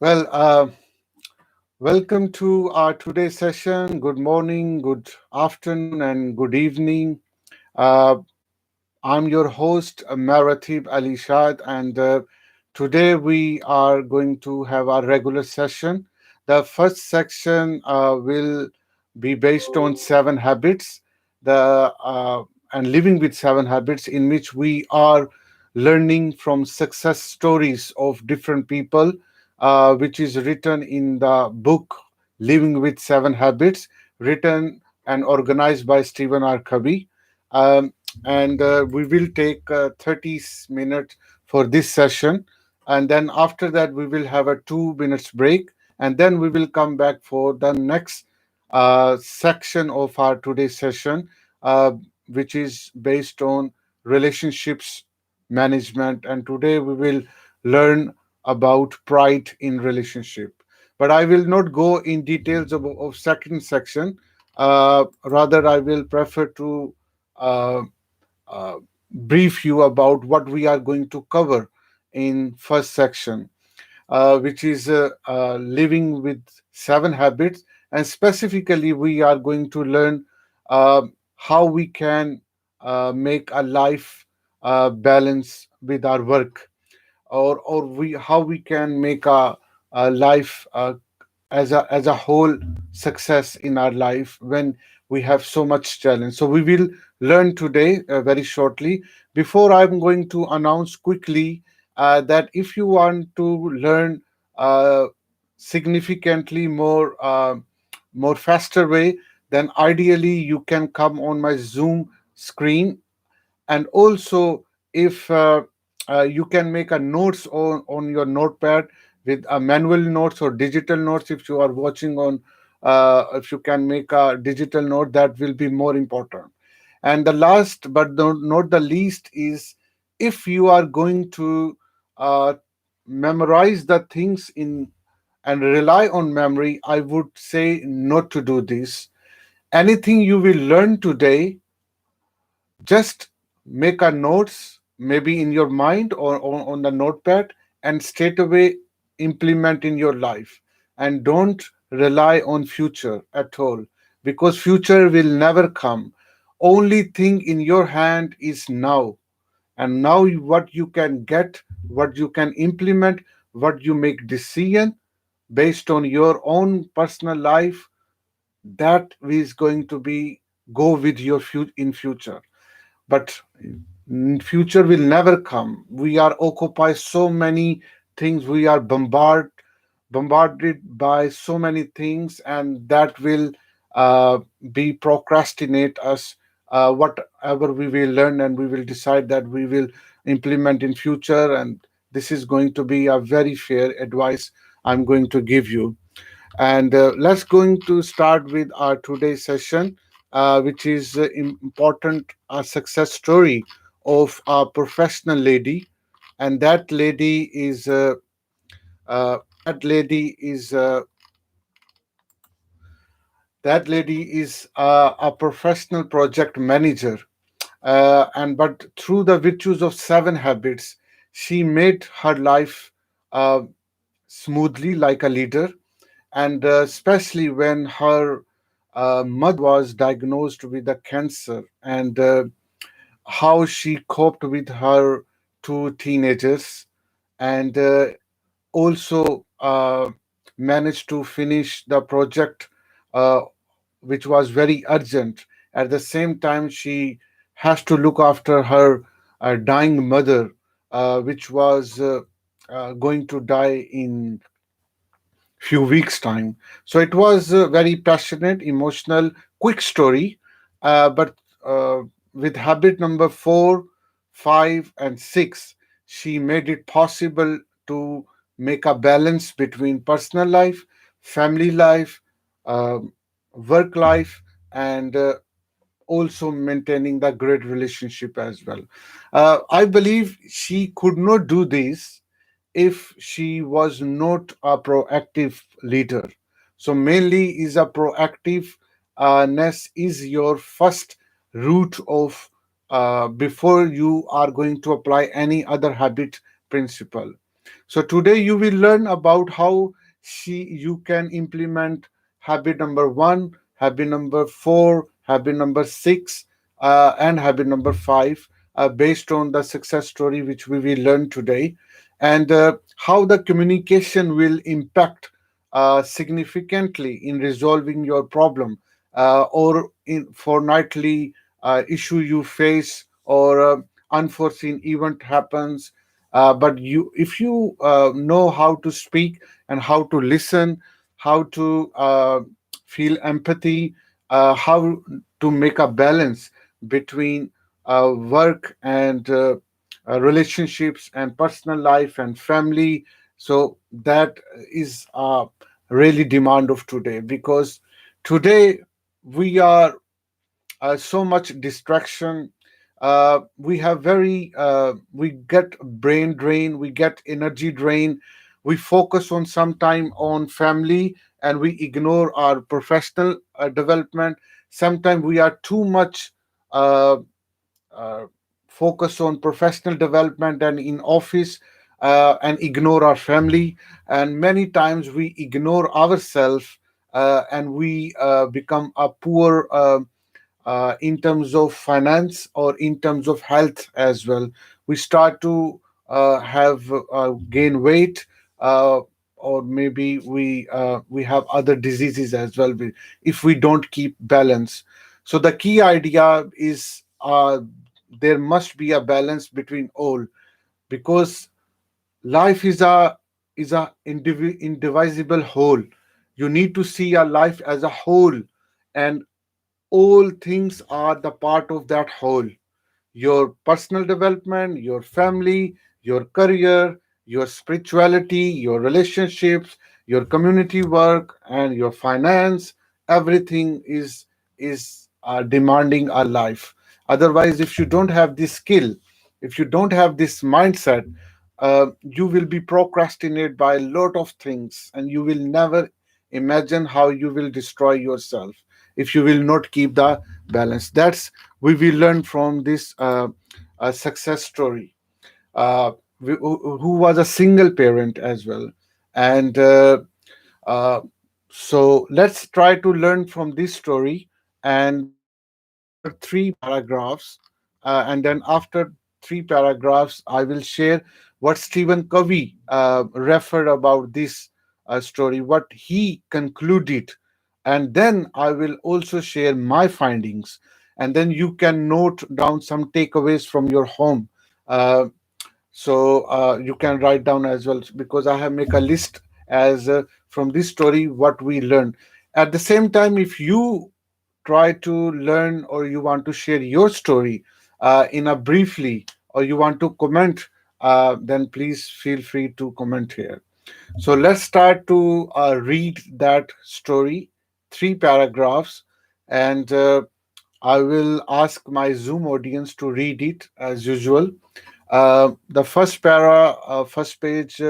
Well, welcome to our today's session. Good morning, good afternoon, and good evening. Uh, I'm your host, Maratib Ali Shad, and today we are going to have our regular session. The first section will be based on seven habits, the and living with seven habits, in which we are learning from success stories of different people, which is written in the book Living with Seven Habits, written and organized by Stephen R. Covey. Um, and we will take 30 minutes for this session, and then after that we will have a 2 minutes break, and then we will come back for the next section of our today's session, uh, which is based on relationships management, and today we will learn about pride in relationship. But I will not go in details of second section. Rather, I will prefer to uh, uh, brief you about what we are going to cover in first section, which is living with seven habits, and specifically we are going to learn uh, how we can make a life balance with our work, or we how we can make a life as a whole success in our life when we have so much challenge. So we will learn today very shortly. Before I'm going to announce quickly that if you want to learn uh, significantly more faster way, then ideally you can come on my Zoom screen. And also, if you can make a notes on your notepad with a manual notes or digital notes. If you are watching on, if you can make a digital note, that will be more important. And the last but not the least is, if you are going to uh, memorize the things in and rely on memory, I would say not to do this. Anything you will learn today, just make a notes, maybe in your mind or on the notepad, and straight away implement in your life. And don't rely on future at all, because future will never come. Only thing in your hand is now. And now what you can get, what you can implement, what you make decision based on your own personal life, that is going to be go with your in future. But future will never come. We are occupied so many things. We are bombarded by so many things, and that will uh, be procrastinate us whatever we will learn, and we will decide that we will implement in future. And this is going to be a very fair advice I'm going to give you. And let's going to start with our today's session, which is important a success story of a professional lady. And that lady is that lady is a professional project manager. And but through the virtues of seven habits, she made her life uh, smoothly like a leader. And especially when her mother was diagnosed with a cancer, and how she coped with her two teenagers, and also managed to finish the project, uh, which was very urgent. At the same time, she has to look after her dying mother, which was going to die in few weeks time. So it was a very passionate, emotional, quick story. But with habit number 4, 5, and 6, she made it possible to make a balance between personal life, family life, um, work life, and also maintaining the great relationship as well. I believe she could not do this if she was not a proactive leader. So mainly is a proactiveness is your first route of before you are going to apply any other habit principle. So today you will learn about how you can implement habit number 1, habit number 4, habit number 6, and habit number 5, based on the success story which we will learn today, and how the communication will impact significantly in resolving your problem, or in fortnightly issue you face, or unforeseen event happens. But if you know how to speak and how to listen, how to feel empathy, how to make a balance between work and relationships and personal life and family. So that is really demand of today, because today we are so much distraction. We get brain drain, we get energy drain. We focus on some time on family, and we ignore our professional development. Sometimes we are too much uh, uh, focus on professional development and in office, and ignore our family. And many times we ignore ourselves, and we become a poor, in terms of finance or in terms of health as well. We start to have gain weight, or maybe we have other diseases as well, if we don't keep balance. So the key idea is, there must be a balance between all, because life is a indivisible whole. You need to see your life as a whole, and all things are the part of that whole: your personal development, your family, your career, your spirituality, your relationships, your community work, and your finance. Everything is demanding our life. Otherwise, if you don't have this skill, if you don't have this mindset, you will be procrastinated by a lot of things, and you will never imagine how you will destroy yourself if you will not keep the balance. That's we will learn from this success story, uh, who was a single parent as well. And uh, so let's try to learn from this story. And I will cover three paragraphs, and then after three paragraphs, I will share what Stephen Covey referred about this story, what he concluded, and then I will also share my findings, and then you can note down some takeaways from your home. Uh, you can write down as well, because I have make a list as from this story what we learned. At the same time, if you try to learn or you want to share your story in a briefly, or you want to comment, then please feel free to comment here. So let's start to read that story, three paragraphs, and I will ask my Zoom audience to read it as usual. The first page,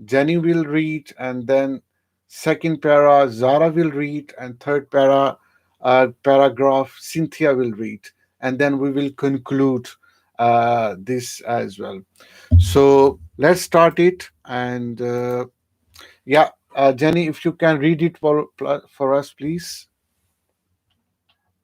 Jenny will read, and then second para, Zara will read, and third paragraph, Cynthia will read, and then we will conclude this as well. So let's start it, and yeah, Jenny, if you can read it for us, please.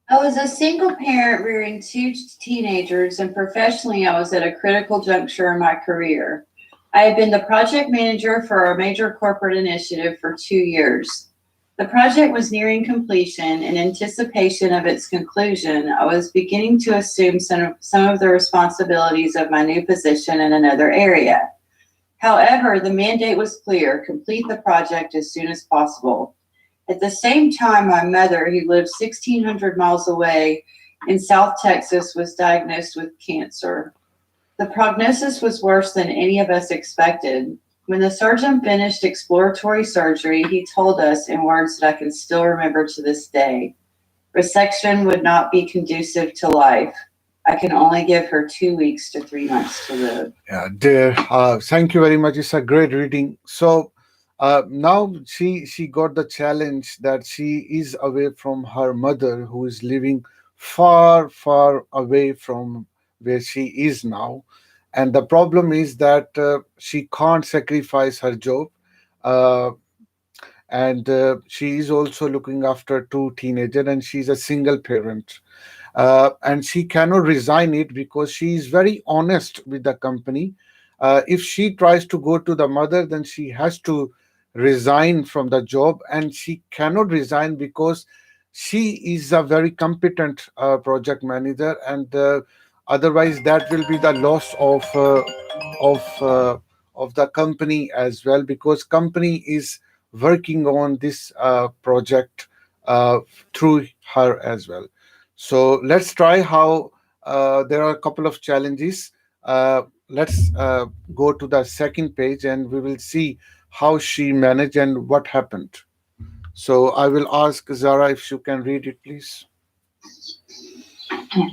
I was a single parent rearing two teenagers, and professionally, I was at a critical juncture in my career. I had been the project manager for a major corporate initiative for 2 years. The project was nearing completion. In anticipation of its conclusion, I was beginning to assume some of the responsibilities of my new position in another area. However, the mandate was clear: complete the project as soon as possible. At the same time, my mother, who lived 1,600 miles away in South Texas, was diagnosed with cancer. The prognosis was worse than any of us expected. When the surgeon finished exploratory surgery, he told us in words that I can still remember to this day: resection would not be conducive to life. I can only give her 2 weeks to 3 months to live. Yeah, dear. Thank you very much. It's a great reading. So now she got the challenge that she is away from her mother, who is living far away from where she is now, And the problem is that she can't sacrifice her job. Uh, and she is also looking after two teenagers, and she's a single parent. And she cannot resign it because she is very honest with the company. If she tries to go to the mother, then she has to resign from the job, and she cannot resign because she is a very competent project manager, and otherwise that will be the loss of uh, of the company as well, because company is working on this project uh, through her as well. So let's try how there are a couple of challenges. Let's go to the second page and we will see how she managed and what happened. So I will ask Zara if you can read it, please. Yeah.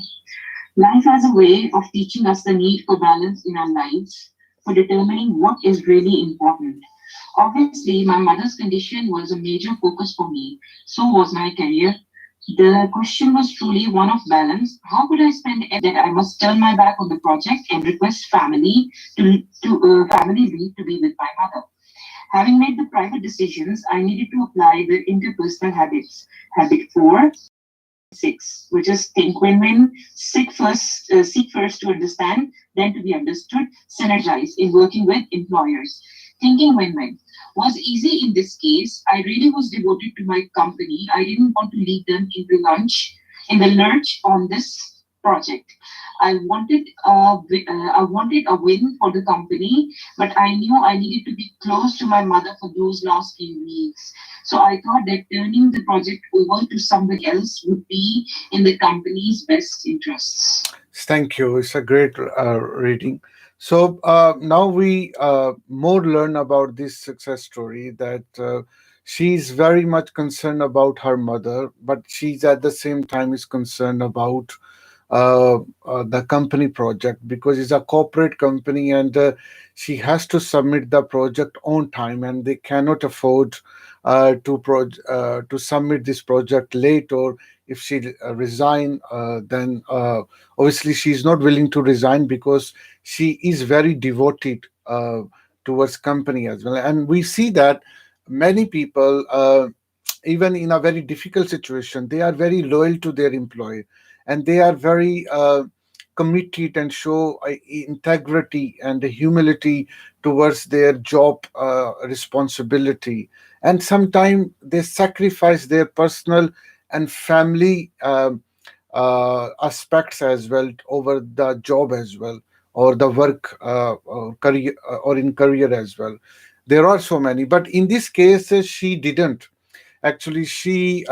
Life has a way of teaching us the need for balance in our lives, for determining what is really important. Obviously, my mother's condition was a major focus for me. So was my career. The question was truly one of balance. How could I spend that I must turn my back on the project and request family leave to be with my mother? Having made the private decisions, I needed to apply the interpersonal habits. Habit 4 six, which is think win-win, seek first to understand, then to be understood, synergize in working with employers. Thinking win-win was easy in this case. I really was devoted to my company. I didn't want to leave them in the lurch on this project. I wanted a win for the company, but I knew I needed to be close to my mother for those last few weeks. So I thought that turning the project over to somebody else would be in the company's best interests. Thank you. It's a great reading. So now we more learn about this success story, that she's very much concerned about her mother, but she's at the same time is concerned about the company project, because it's a corporate company, and she has to submit the project on time, and they cannot afford to submit this project late, or if she resign, then obviously she is not willing to resign because she is very devoted towards company as well. And we see that many people, even in a very difficult situation, they are very loyal to their employer, and they are very committed and show integrity and humility towards their job responsibility, and sometimes they sacrifice their personal and family aspects as well over the job as well, or the work or career, or in career as well. There are so many, but in this case she didn't. Actually, she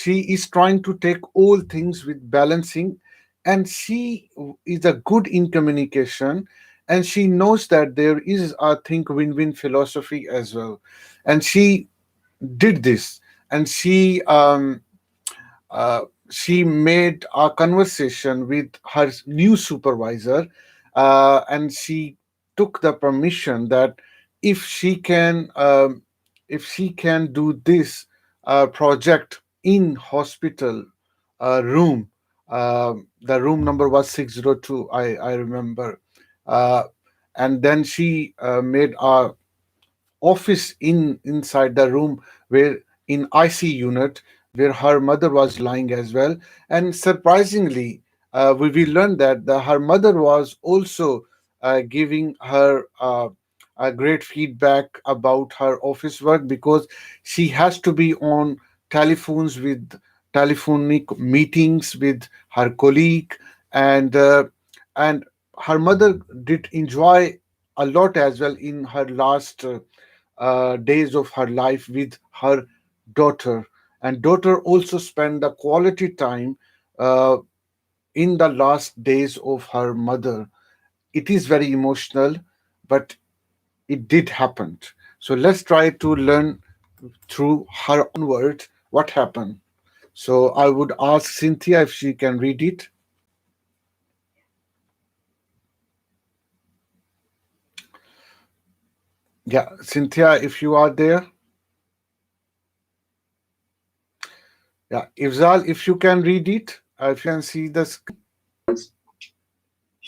is trying to take all things with balancing, and she is a good in communication, and she knows that there is a think win-win philosophy as well, and she did this. And she made a conversation with her new supervisor, and she took the permission that if she can if she can do this project in hospital room. The room number was 602, I remember. uh, and then she made a office inside the room, where in IC unit, where her mother was lying as well. And surprisingly, we learned that her mother was also giving her a great feedback about her office work, because she has to be on telephones with telephonic meetings with her colleague. And uh, and her mother did enjoy a lot as well in her last days of her life with her daughter. And daughter also spent the quality time uh, in the last days of her mother. It is very emotional, but it did happen. So let's try to learn through her own words what happened. So I would ask Cynthia if she can read it. Yeah, Cynthia, if you are there. Yeah, Ifzal, if you can read it, if you can see the screen.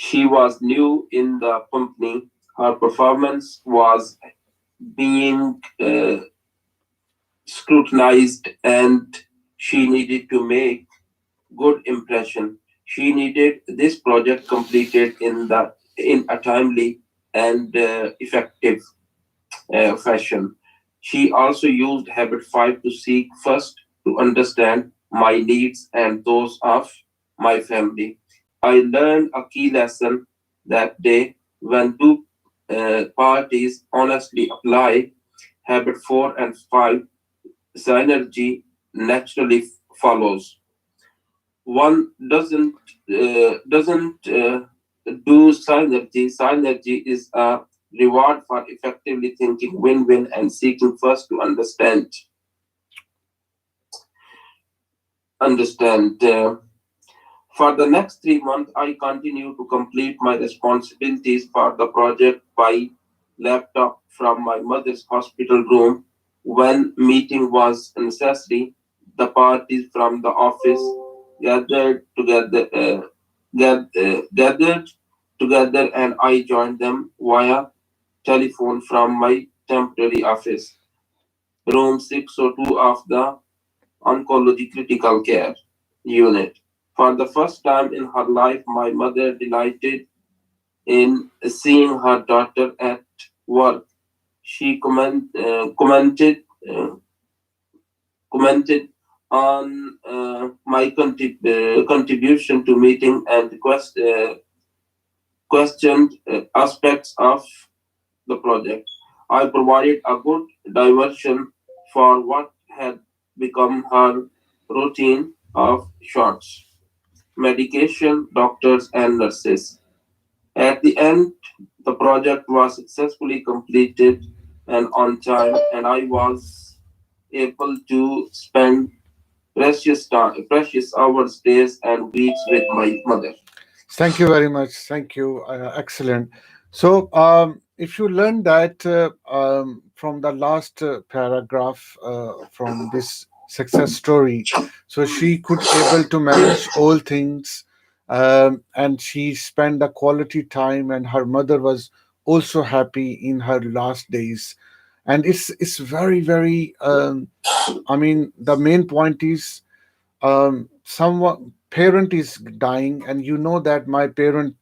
She was new in the company. Her performance was being scrutinized, and she needed to make good impression. She needed this project completed in a timely and effective fashion. She also used habit 5 to seek first to understand my needs and those of my family. I learned a key lesson that day: when two parties honestly apply habit 4 and 5, synergy naturally follows. One doesn't do synergy. Synergy is a reward for effectively thinking win-win and seeking first to understand. For the next 3 months, I continue to complete my responsibilities for the project by laptop from my mother's hospital room. When meeting was necessary, the parties from the office gathered together, gathered together, and I joined them via telephone from my temporary office, room 602 of the oncology critical care unit. For the first time in her life, my mother delighted in seeing her daughter at work. She commented on my contribution to meeting and questioned aspects of the project. I provided a good diversion for what had become her routine of shorts, medication, doctors, and nurses. At the end, the project was successfully completed and on time, and I was able to spend precious hours, days, and weeks with my mother. Thank you very much. Thank you. Excellent. So, if you learn that from the last paragraph from this success story, so she could able to manage all things, and she spent the quality time, and her mother was also happy in her last days, and it's very very. I mean, the main point is someone parent is dying, and you know that my parent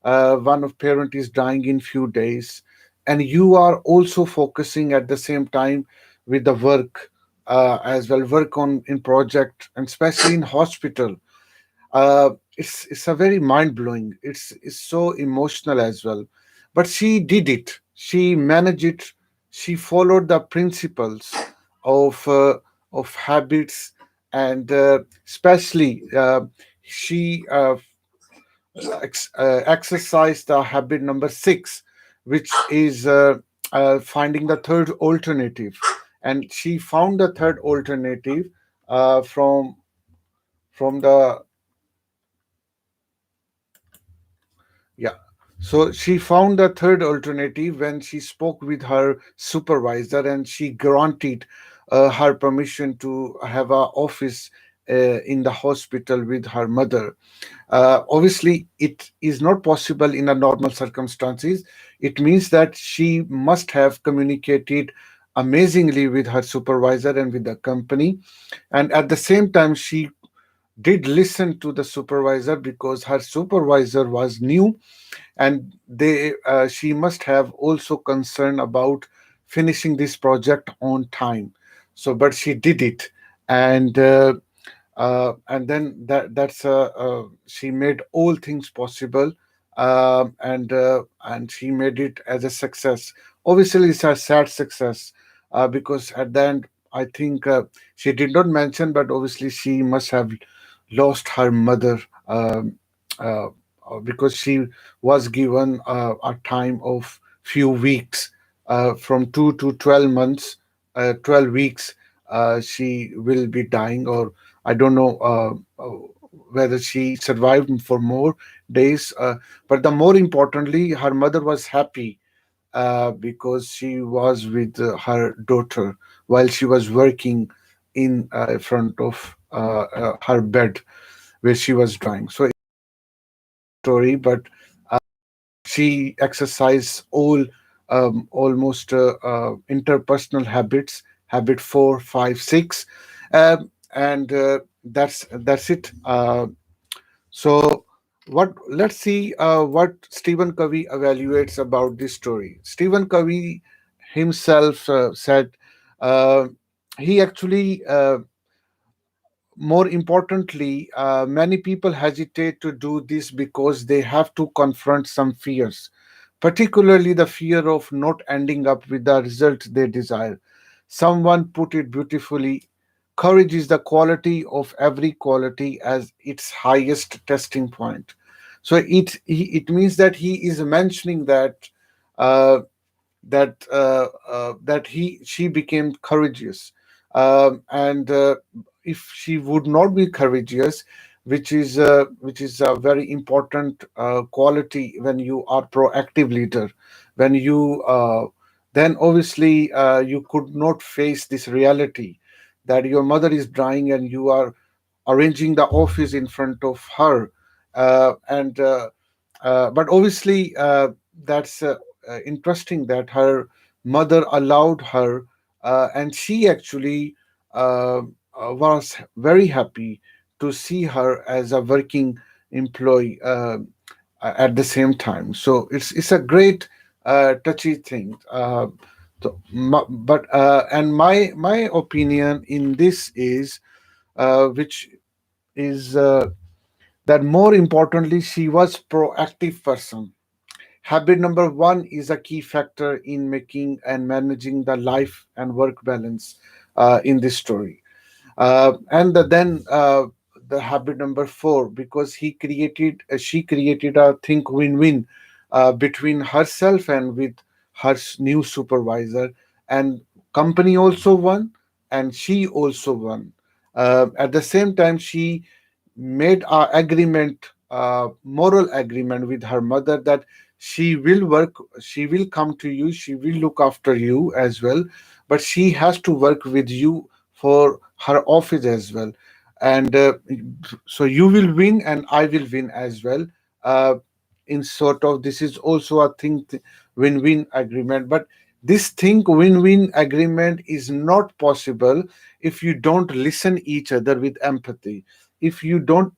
one of parent is dying in few days, and you are also focusing at the same time with the work, as well work on in project, and especially in hospital. It's a very mind blowing. It's so emotional as well. But she did it. She managed it. She followed the principles of habits, and especially she exercised the habit number 6, which is finding the third alternative, and she found the third alternative from the yeah. So she found a third alternative when she spoke with her supervisor, and she granted her permission to have a office in the hospital with her mother. Obviously, it is not possible in a normal circumstances. It means that she must have communicated amazingly with her supervisor and with the company, and at the same time she did listen to the supervisor because her supervisor was new, and they she must have also concern about finishing this project on time. So but she did it, and then she made all things possible, and she made it as a success. Obviously it's a sad success, because at the end I think she did not mention, but obviously she must have lost her mother, uh, because she was given a time of few weeks, from 2 to 12 months, 12 weeks, she will be dying, or I don't know whether she survived for more days. But the more importantly, her mother was happy because she was with her daughter while she was working in front of her bed where she was dying. So story, but she exercised all almost interpersonal habits, habit 4, 5, 6, and that's it. So what let's see what Stephen Covey evaluates about this story. Stephen Covey himself said uh, he actually more importantly, many people hesitate to do this because they have to confront some fears, particularly the fear of not ending up with the result they desire. Someone put it beautifully: courage is the quality of every quality as its highest testing point. So it means that he is mentioning uh, that he she became courageous, and if she would not be courageous, which is a very important quality when you are proactive leader, when you then obviously you could not face this reality that your mother is dying and you are arranging the office in front of her, and but obviously that's interesting that her mother allowed her, and she actually was very happy to see her as a working employee at the same time. So it's a great touchy thing. But and my opinion in this is which is that more importantly she was proactive person. Habit number 1 is a key factor in making and managing the life and work balance in this story. Then the habit number 4, because she created a think win-win between herself and with her new supervisor, and company also won and she also won. At the same time, she made a agreement, moral agreement with her mother that she will come to you, she will look after you as well, but she has to work with you for her office as well. And so you will win and I will win as well. uh, in sort of, this is also a win-win agreement, but this win-win agreement is not possible if you don't listen each other with empathy, if you don't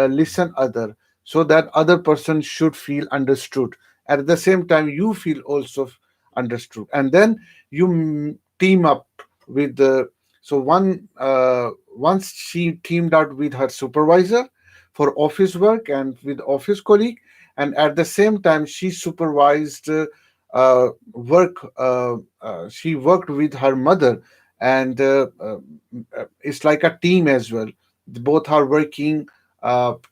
listen other, so that other person should feel understood, at the same time you feel also understood, and then you team up with the. So once she teamed out with her supervisor for office work and with office colleague, and at the same time she supervised work. She worked with her mother, and it's like a team as well. Both are working,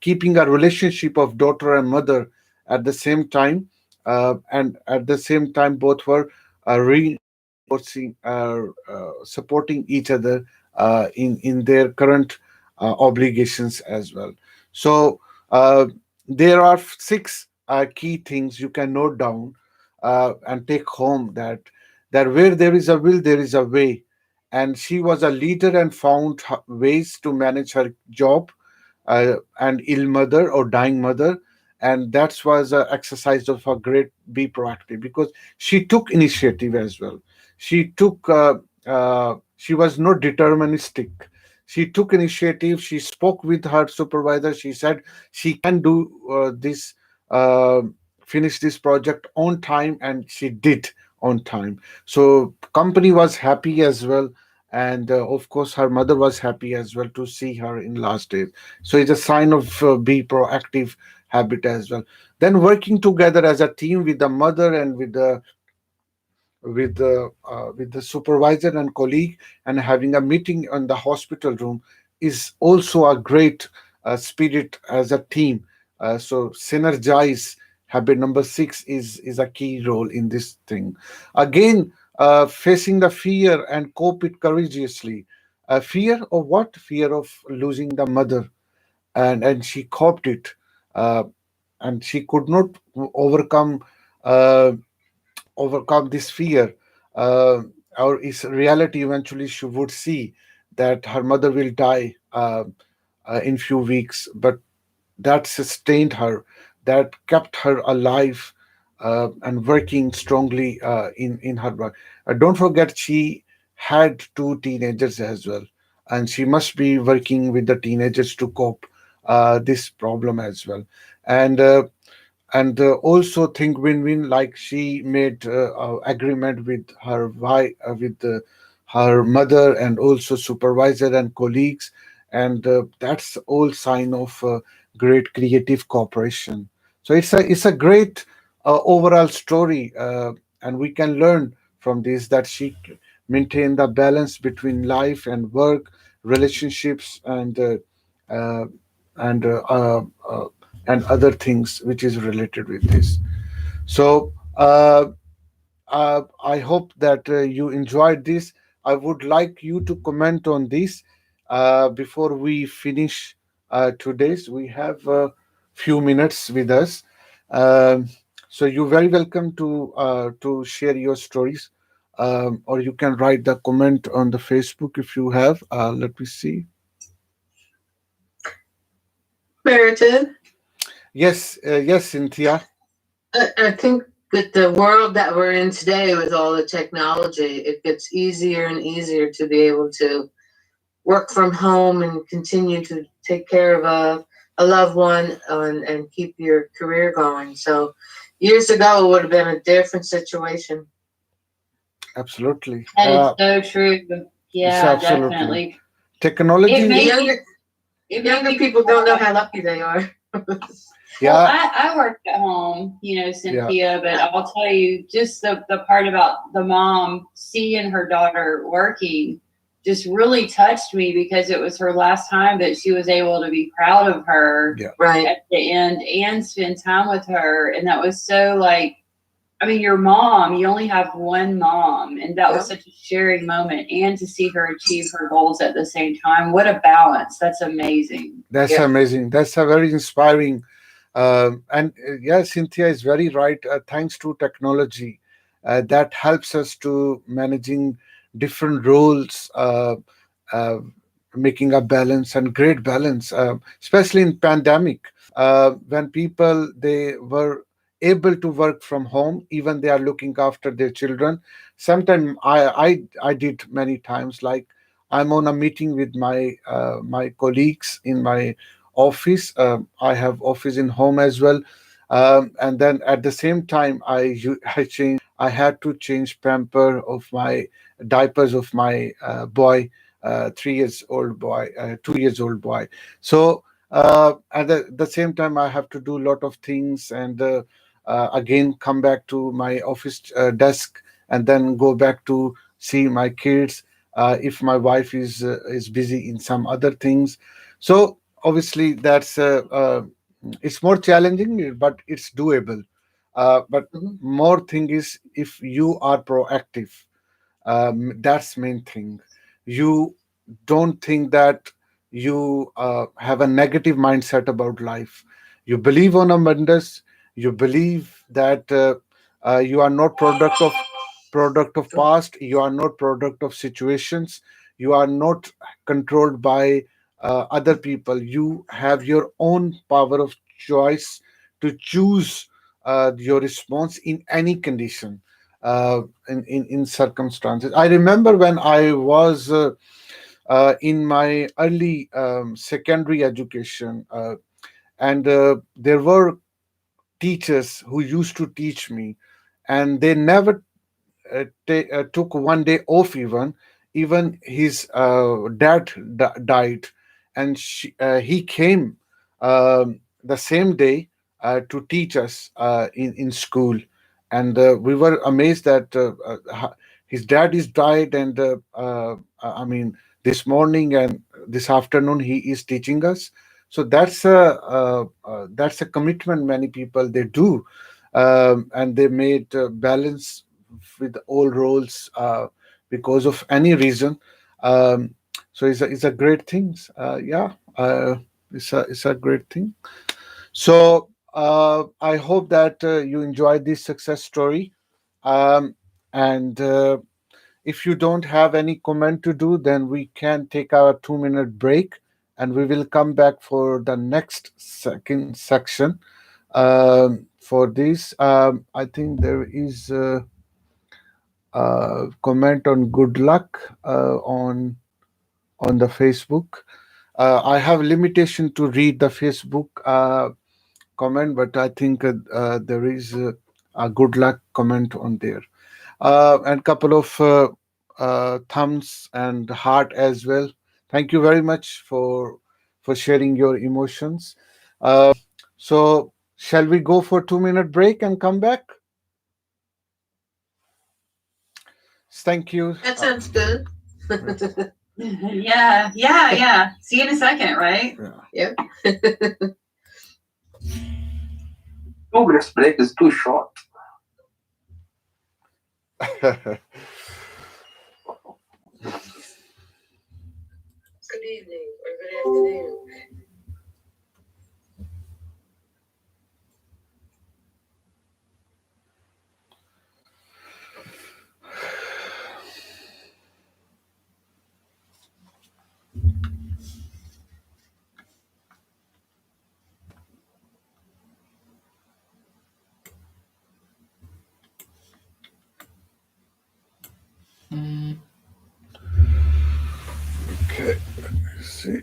keeping a relationship of daughter and mother at the same time, and at the same time both were reinforcing, supporting each other in their current obligations as well. So uh, there are 6 key things you can note down and take home, that where there is a will, there is a way. And she was a leader and found ways to manage her job, and ill mother or dying mother. And that was an exercise of a great be proactive, because she took initiative as well. She was not deterministic. She took initiative. She spoke with her supervisor. She said she can do this, uh, finish this project on time, and she did on time. So company was happy as well, and of course her mother was happy as well to see her in last days. So it's a sign of be proactive habit as well. Then working together as a team with the mother and with the supervisor and colleague, and having a meeting in the hospital room is also a great spirit as a team. So synergize, habit number 6 is a key role in this thing. Again, facing the fear and cope it courageously. Fear of what? Fear of losing the mother, and she coped it, uh, and she could not overcome uh, overcome this fear, uh, or is reality. Eventually she would see that her mother will die in few weeks, but that sustained her, that kept her alive and working strongly in her work. Don't forget, she had two teenagers as well, and she must be working with the teenagers to cope this problem as well. And also think win-win, like she made agreement with her wife, with her mother and also supervisor and colleagues, and that's all sign of great creative cooperation. So it's a great overall story, and we can learn from this that she maintained the balance between life and work, relationships, uh, and uh, uh, uh, and other things which is related with this. So I hope that you enjoyed this. I would like you to comment on this before we finish today's. We have a few minutes with us. Um, so you're very welcome to share your stories, or you can write the comment on the Facebook if you have. Let me see. Meredith, Yes, Cynthia. I think with the world that we're in today, with all the technology, it gets easier and easier to be able to work from home and continue to take care of a loved one and keep your career going. So years ago, it would have been a different situation. Absolutely. That is so true. It's Yeah, absolutely definitely. It technology. The made younger, it made younger me people don't know how lucky they are. Well, Yeah, I worked at home, yeah, Cynthia, but I'll tell you just the part about the mom seeing her daughter working just really touched me because it was her last time that she was able to be proud of her yeah. Right. at the end and spend time with her. And that was so like, I mean, your mom, you only have one mom, and that was Yeah. such a sharing moment. And to see her achieve her goals at the same time, what a balance. That's amazing. That's Yeah. amazing. That's a very inspiring. And yeah, Cynthia is very right. Thanks to technology, that helps us to managing different roles, uh, making a balance and great balance, especially in pandemic, when people they were able to work from home, even they are looking after their children. Sometimes I did many times, like I'm on a meeting with my colleagues in my office. I have office in home as well, and then at the same time I had to change pamper of my diapers of my boy, 3 years old boy, 2 years old boy. So at the same time I have to do a lot of things, and again come back to my office desk, and then go back to see my kids if my wife is busy in some other things. So obviously that's it's more challenging, but it's doable. But Mhm. more thing is, if you are proactive, that's main thing. You don't think that you have a negative mindset about life. You believe on abundance. You believe that you are not product of past. You are not product of situations. You are not controlled by other people. You have your own power of choice to choose your response in any condition, in circumstances. I remember when I was in my early secondary education, and there were teachers who used to teach me, and they never took one day off. Even his dad died, and he came the same day to teach us in school. And we were amazed that his dad is died, and I mean, this morning and this afternoon he is teaching us. So that's a commitment many people they do, and they made balance with all roles because of any reason. Um, so it's a great thing. Yeah, it's a great thing. So I hope that you enjoyed this success story. Um, and if you don't have any comment to do, then we can take our 2 minute break, and we will come back for the next second section. for this. I think there is a comment on good luck on the Facebook. I have limitation to read the Facebook comment, but I think there is a good luck comment on there, and couple of thumbs and heart as well. Thank you very much for sharing your emotions. So, shall we go for 2 minute break and come back? Thank you. That sounds good. Yeah. See you in a second, right? Yeah. Yep. 2 minutes break is too short. Good evening or good afternoon. Okay. See.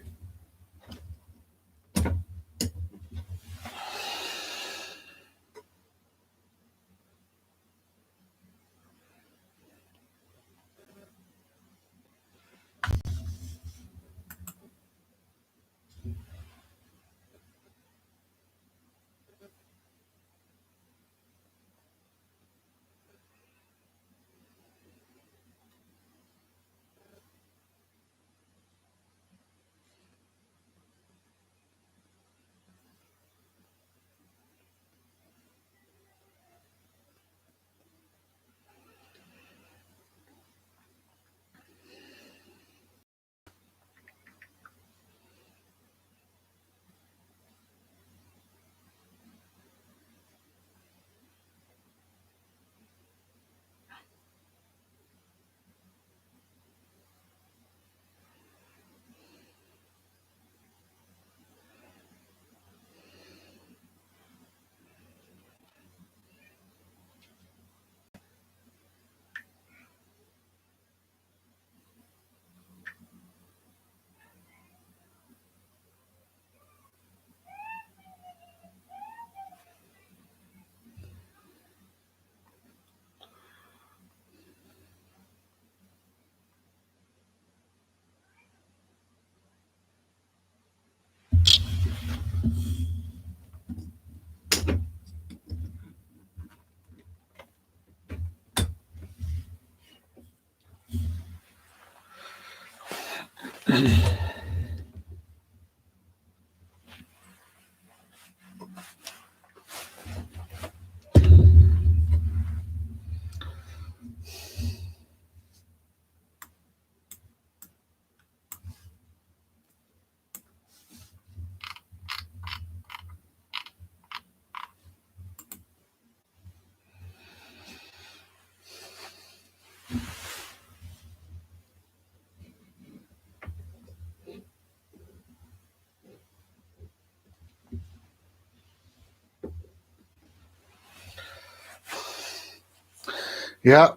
Yeah.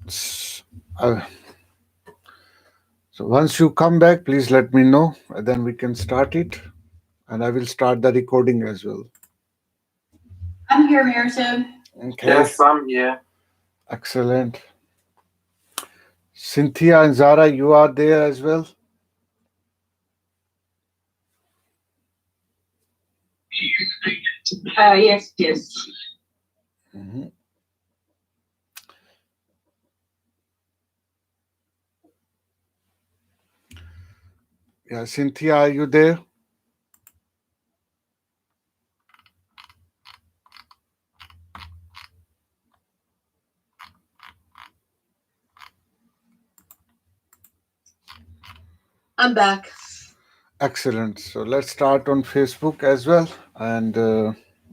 S- uh, so once you come back, please let me know. Then we can start it, and I will start the recording as well. I'm here, Meritim. Okay. Yes, I'm here. Excellent. Cynthia and Zara, you are there as well. Yes. Mhm. Yeah, Cynthia, are you there? I'm back. Excellent. So let's start on Facebook as well. And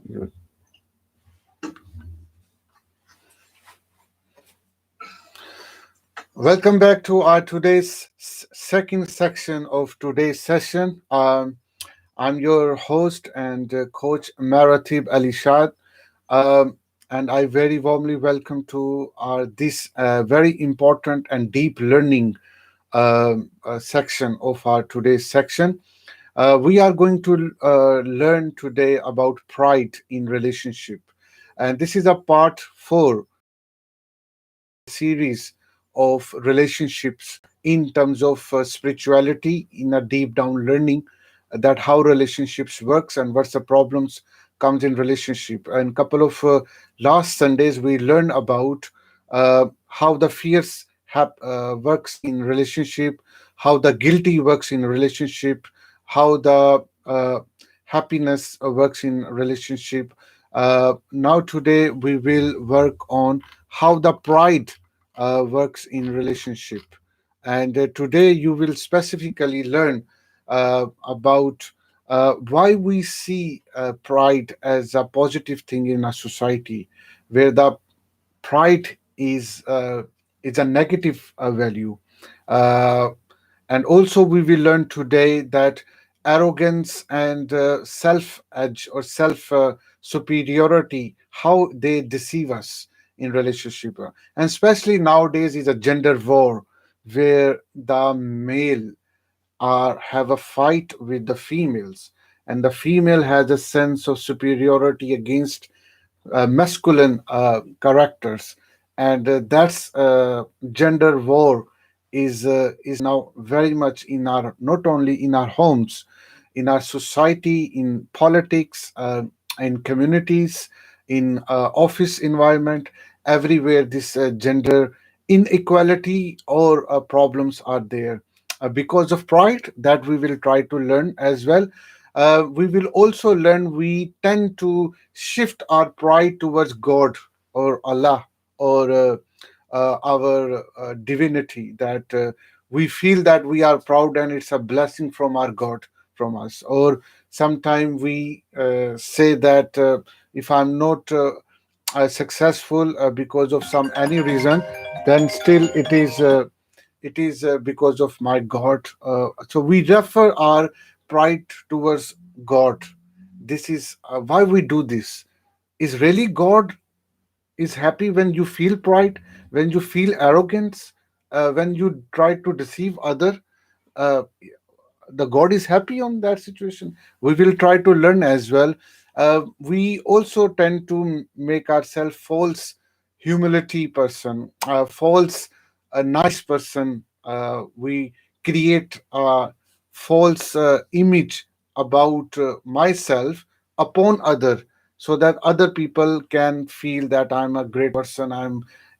you- welcome back to our today's second section of today's session. I'm your host and coach Maratib Ali Shad. Um, and I very warmly welcome to this very important and deep learning section of our today's section. We are going to learn today about pride in relationship, and this is a part four in a series of relationships in terms of spirituality in a deep down learning that how relationships works and what's the problems comes in relationship. And couple of last Sundays we learned about how the fears works in relationship, how the guilty works in relationship, how the happiness works in relationship. Now today we will work on how the pride works in relationship, and today you will specifically learn about why we see pride as a positive thing in a society where the pride is a negative value. Uh, and also, we will learn today that arrogance and self edge or self superiority, how they deceive us in relationship. And especially nowadays is a gender war where the male are have a fight with the females, and the female has a sense of superiority against masculine characters, and that's gender war is now very much in our, not only in our homes, in our society, in politics, in communities, in office environment, everywhere this gender inequality or problems are there because of pride that we will try to learn as well. We will also learn we tend to shift our pride towards God or Allah or our divinity, that we feel that we are proud and it's a blessing from our God from us. Or sometimes we say that if I'm not successful because of some any reason, then still it is because of my God. So we refer our pride towards God. This is why we do this. Is really God is happy when you feel pride, when you feel arrogance, when you try to deceive other? Uh, the God is happy on that situation. We will try to learn as well. We also tend to make ourselves false humility person, false a nice person. We create a false image about myself upon other, so that other people can feel that I'm a great person.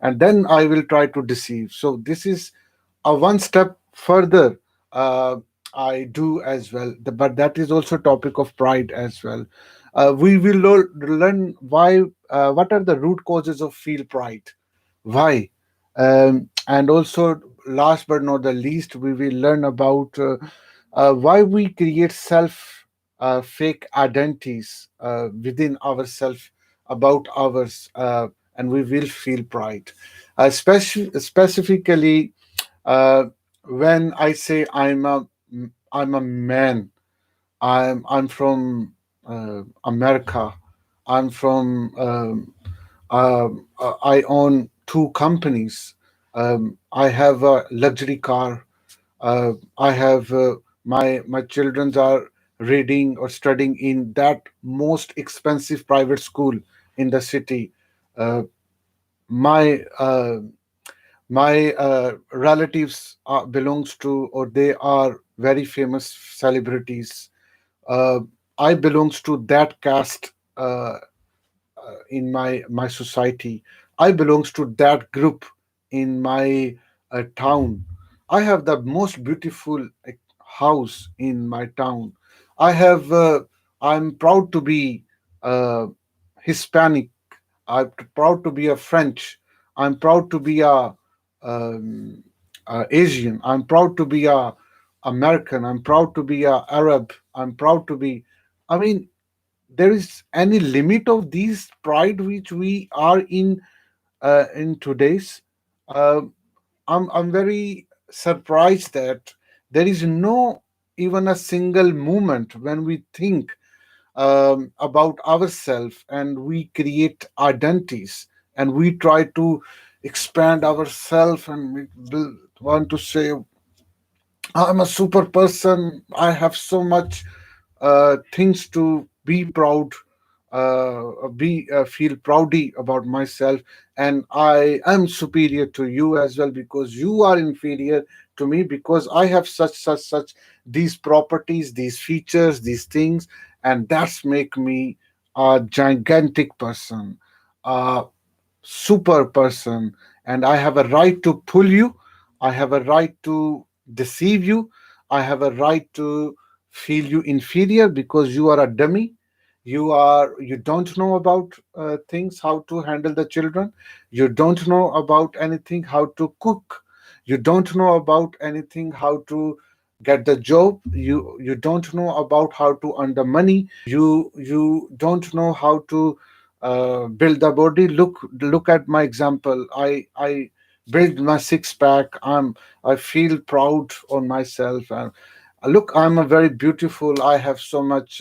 And then I will try to deceive. So this is a one step further. uh, I do as well. But that is also topic of pride as well. We will learn why, what are the root causes of feel pride, why, and also last but not the least, we will learn about why we create self fake identities within ourselves about ours, and we will feel pride, specifically uh, when I say I'm a man. I'm from America. I'm from I own two companies. I have a luxury car. I have my children are reading or studying in that most expensive private school in the city. Uh, my relatives belongs to, or they are very famous celebrities. uh, I belongs to that caste in my society. I belongs to that group in my town. I have the most beautiful house in my town. I have I'm proud to be uh, Hispanic. I'm proud to be a French. I'm proud to be um, a Asian. I'm proud to be a American. I'm proud to be a Arab. I'm proud to be. I mean, there is any limit of these pride which we are in today's. Uh, I'm very surprised that there is no even a single moment when we think. about ourselves, and we create identities, and we try to expand ourselves, and we want to say, I'm a super person. I have so much things to be proud, be feel proudy about myself, and I am superior to you as well because you are inferior to me because I have such these properties, these features, these things, and that's make me a gigantic person, a super person, and I have a right to pull you. I have a right to deceive you. I have a right to feel you inferior because you are a dummy. You don't know about things, how to handle the children. You don't know about anything, how to cook. You don't know about anything, how to get the job. You don't know about how to earn the money. You don't know how to build the body. Look at my example. I build my six pack. I feel proud on myself. And look, I'm a very beautiful. I have so much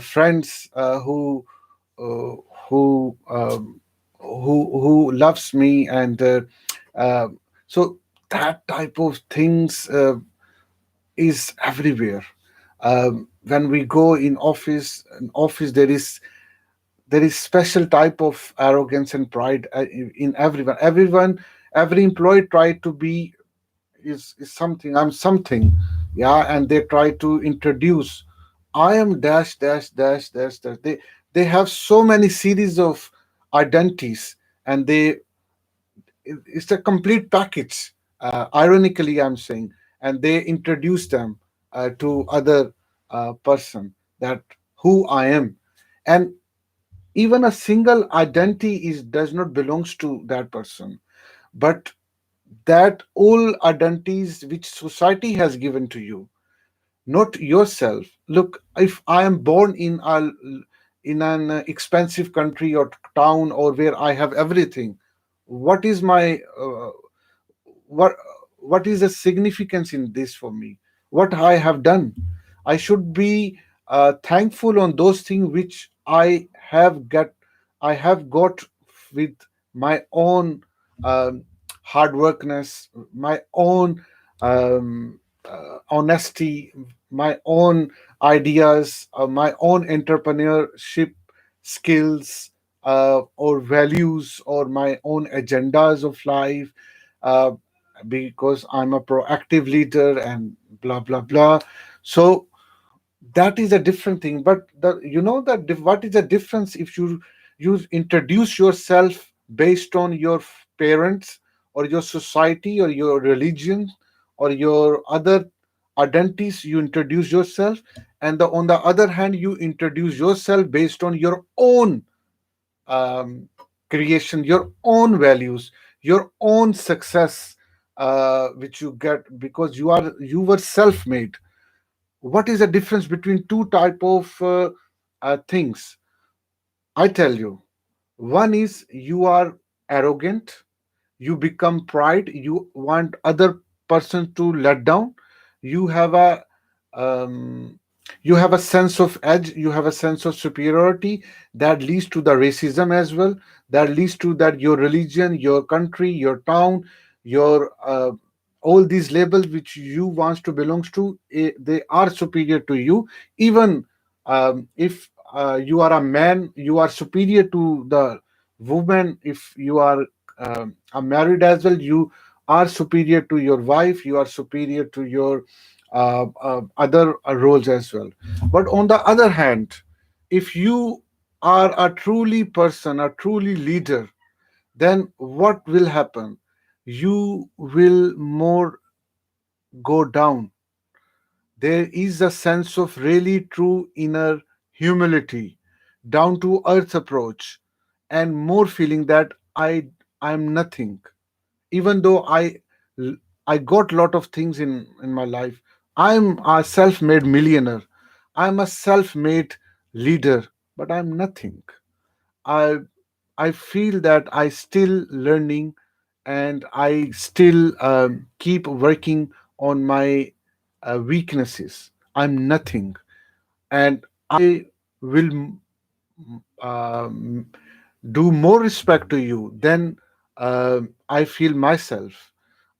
friends uh, who who loves me, and uh, so that type of things is everywhere. When we go in office, there is special type of arrogance and pride in everyone. Every employee try to be is something. I'm something, yeah, and they try to introduce. I am dash dash dash dash dash. They have so many series of identities, and it's a complete package. Ironically, I'm saying, and they introduce them to other person that who I am, and even a single identity is does not belongs to that person, but that all identities which society has given to you, not yourself. Look, if I am born in an expensive country or town or where I have everything, what is my what what is the significance in this for me? What I have done? I should be thankful on those things which I have got with my own hard workness, my own honesty, my own ideas, my own entrepreneurship skills, or values, or my own agendas of life, uh, because I'm a proactive leader and blah blah blah. So that is a different thing. But what is the difference if you introduce yourself based on your parents or your society or your religion or your other identities? You introduce yourself, and on the other hand, you introduce yourself based on your own um, creation, your own values, your own success, which you get because you were self-made. What is the difference between two type of things? I tell you, one is you are arrogant, you become pride, you want other person to let down. You have a um, you have a sense of edge, you have a sense of superiority that leads to the racism as well, that leads to that your religion, your country, your town, your all these labels which you want to belongs to, they are superior to you. Even if you are a man, you are superior to the woman. If you are married as well, you are superior to your wife, you are superior to your other roles as well. But on the other hand, if you are a truly person, a truly leader, then what will happen? You will more go down. There is a sense of really true inner humility, down to earth approach, and more feeling that I'm nothing. Even though I got lot of things in my life. I'm a self-made millionaire. I'm a self-made leader, but I'm nothing. I i feel that I still learning, and I still keep working on my weaknesses. I'm nothing, and I will um, do more respect to you, then I feel myself.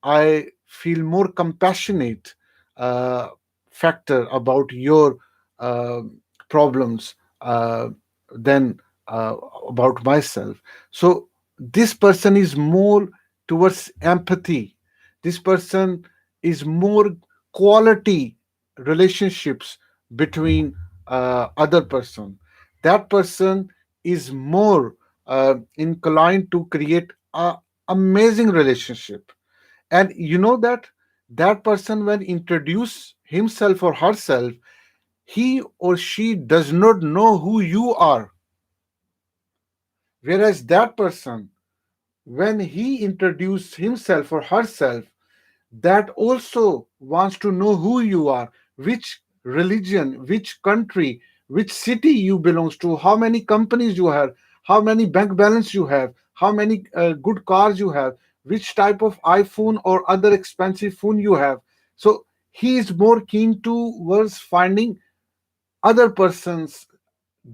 I feel more compassionate uh, factor about your uh, problems than uh, about myself. So this person is more towards empathy. This person is more quality relationships between other person. That person is more inclined to create a amazing relationship. And you know that that person, when introduce himself or herself, he or she does not know who you are. Whereas that person, when he introduce himself or herself, that also wants to know who you are, which religion, which country, which city you belongs to, how many companies you have, how many bank balance you have, how many good cars you have, which type of iPhone or other expensive phone you have. So he is more keen towards finding other persons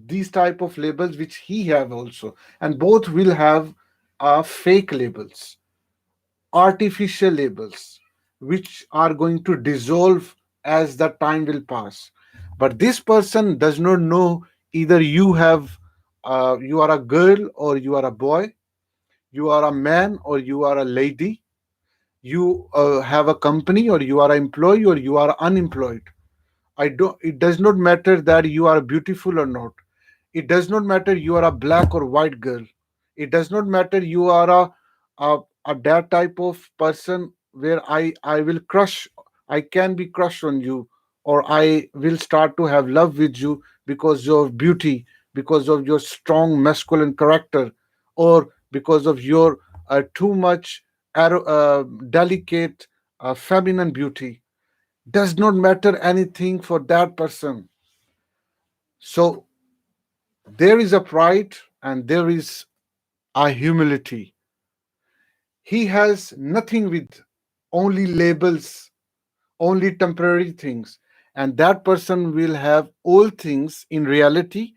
these type of labels which he have also, and both will have fake labels, artificial labels, which are going to dissolve as the time will pass. But this person does not know either you are a girl or you are a boy, you are a man or you are a lady, you have a company or you are an employee or you are unemployed. I don't. It does not matter that you are beautiful or not. It does not matter you are a black or white girl. It does not matter you are a that type of person where I will crush. I can be crushed on you, or I will start to have love with you because of beauty, because of your strong masculine character, or because of your too much delicate feminine beauty. Does not matter anything for that person. So there is a pride and there is a humility. He has nothing with only labels, only temporary things. And that person will have all things in reality.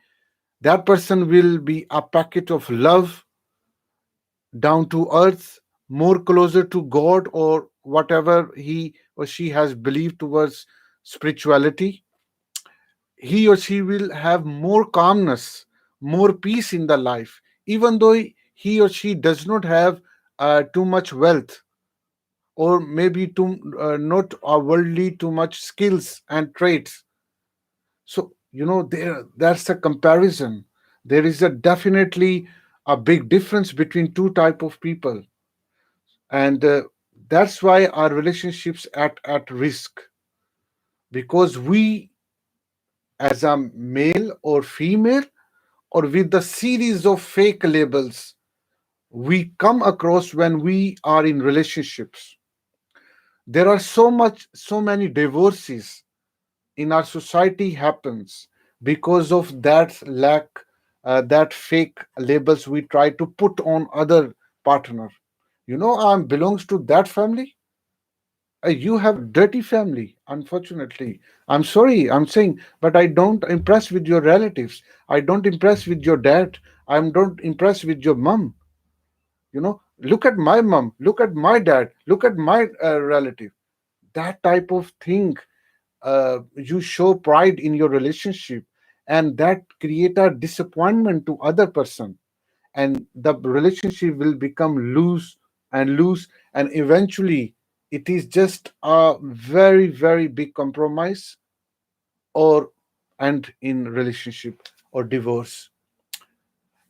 That person will be a packet of love, down to earth, more closer to God or whatever he or she has believed towards spirituality. He or she will have more calmness, more peace in the life, even though he or she does not have too much wealth, or maybe too not worldly too much skills and traits. So that's a comparison. There is a definitely a big difference between two type of people, and that's why our relationships at risk, because we, as a male or female, or with the series of fake labels we come across when we are in relationships. There are so many divorces in our society happens because of that lack, that fake labels we try to put on other partner. I belongs to that family. You have dirty family, unfortunately. I'm sorry, I'm saying, but I don't impress with your relatives. I don't impress with your dad. I don't impress with your mom. Look at my mom, look at my dad, look at my relative. That type of thing, you show pride in your relationship, and that create a disappointment to other person, and the relationship will become loose and loose, and eventually it is just a very very big compromise, or and in relationship or divorce.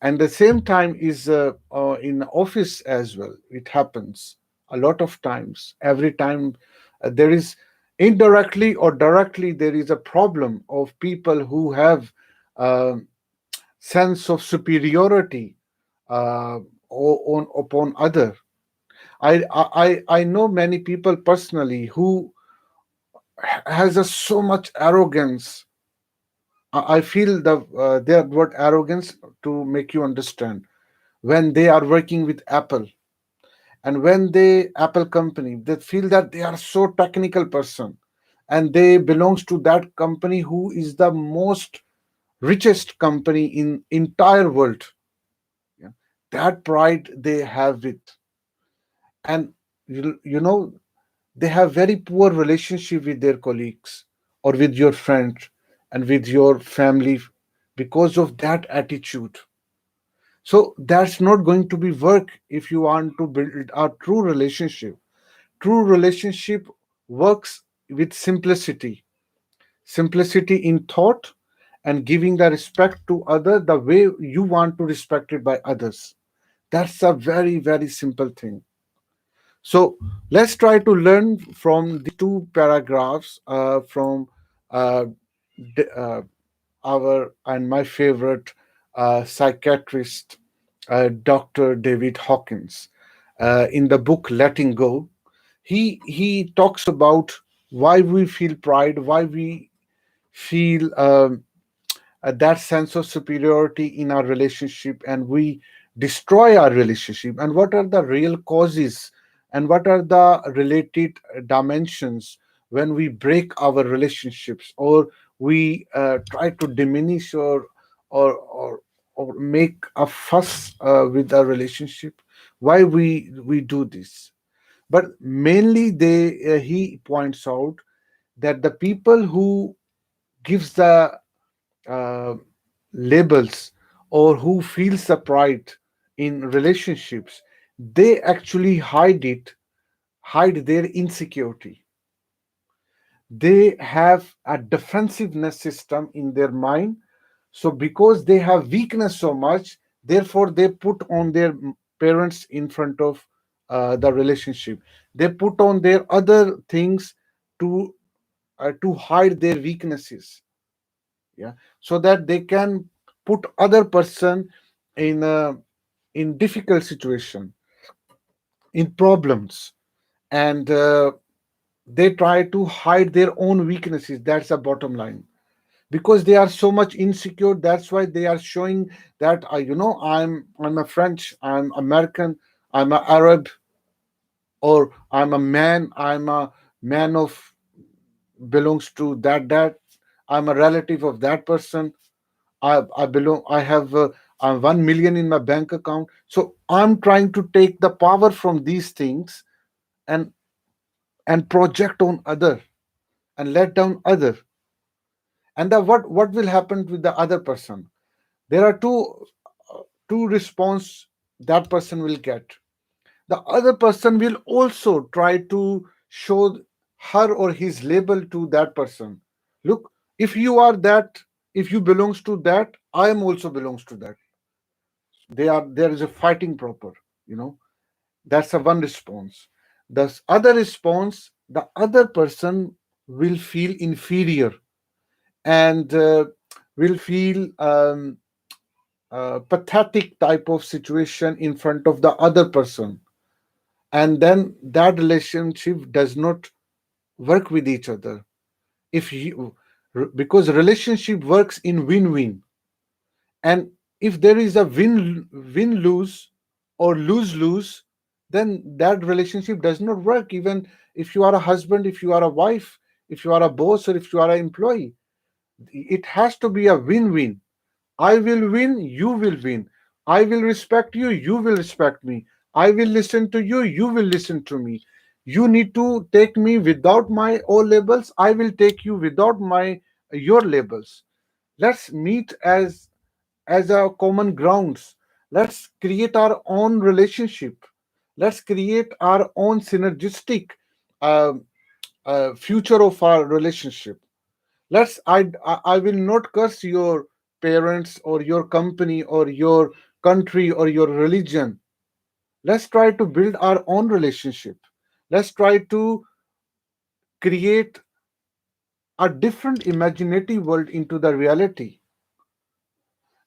And the same time is in office as well. It happens a lot of times. Every time there is, indirectly or directly, there is a problem of people who have uh, sense of superiority uh, on upon other. I know many people personally who has a so much arrogance. I feel their word arrogance to make you understand. When they are working with Apple, and when they Apple company, they feel that they are so technical person, and they belongs to that company who is the most richest company in entire world. Yeah. That pride they have it. And you know, they have very poor relationship with their colleagues or with your friends and with your family because of that attitude. So that's not going to be work if you want to build a true relationship. True relationship works with simplicity, simplicity in thought, and giving the respect to other the way you want to respect it by others. That's a very very simple thing. So let's try to learn from these two paragraphs from uh, our and my favorite psychiatrist, Dr. David Hawkins. In the book Letting Go, he talks about why we feel pride, why we feel that sense of superiority in our relationship, and we destroy our relationship, and what are the real causes and what are the related dimensions when we break our relationships, or we try to diminish or make a fuss with our relationship, why we do this. But mainly he points out that the people who gives the uh, labels, or who feels the pride in relationships, they actually hide their insecurity. They have a defensiveness system in their mind. So because they have weakness so much, therefore they put on their parents in front of the relationship. They put on their other things to to hide their weaknesses. Yeah, so that they can put other person in a in difficult situation, in problems, and they try to hide their own weaknesses. That's the bottom line. Because they are so much insecure, that's why they are showing that I'm a French, I'm American, I'm a Arab, or I'm a man of belongs to that I'm a relative of that person. I belong. I have 1 million in my bank account. So I'm trying to take the power from these things and project on other and let down other. And what will happen with the other person? There are two response that person will get. The other person will also try to show her or his label to that person. Look, if you are that, if you belongs to that, I am also belongs to that. There is a fighting proper, you know. That's a one response. The other response, the other person will feel inferior, and will feel pathetic type of situation in front of the other person, and then that relationship does not work with each other. If you Because relationship works in win-win, and if there is a win lose or lose lose, then that relationship does not work. Even if you are a husband, if you are a wife, if you are a boss, or if you are an employee, it has to be a win win. I will win, you will win. I will respect you, you will respect me. I will listen to you, you will listen to me. You need to take me without my own labels, I will take you without my your labels. Let's meet as a common grounds. Let's create our own relationship. Let's create our own synergistic uh, future of our relationship. I will not curse your parents or your company or your country or your religion. Let's try to build our own relationship. Let's try to create a different imaginative world into the reality.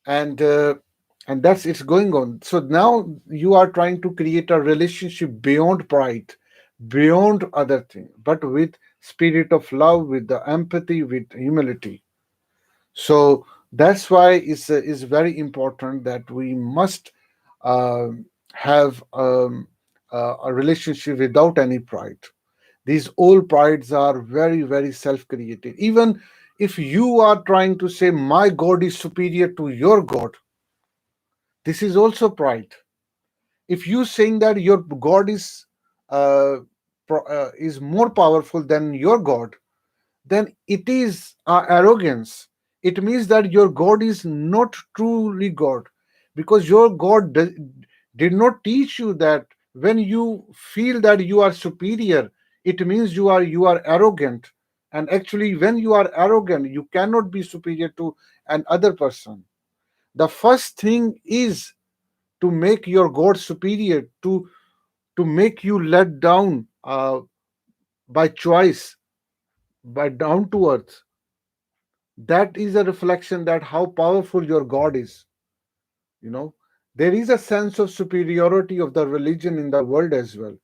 and and that's it's going on. So now you are trying to create a relationship beyond pride, beyond other thing, but with spirit of love, with the empathy, with humility. So that's why it's very important that we must have a relationship without any pride. These all prides are very very self created. Even If you are trying to say my God is superior to your God, this is also pride. If you saying that your God uh, is more powerful than your God, then it is arrogance. It means that your God is not truly God, because your God did not teach you that when you feel that you are superior, it means you are arrogant. And actually, when you are arrogant, you cannot be superior to an other person. The first thing is to make your God superior, to make you let down by choice, by down to earth. That is a reflection that how powerful your God is. you know there is a sense of superiority of the religion in the world as well.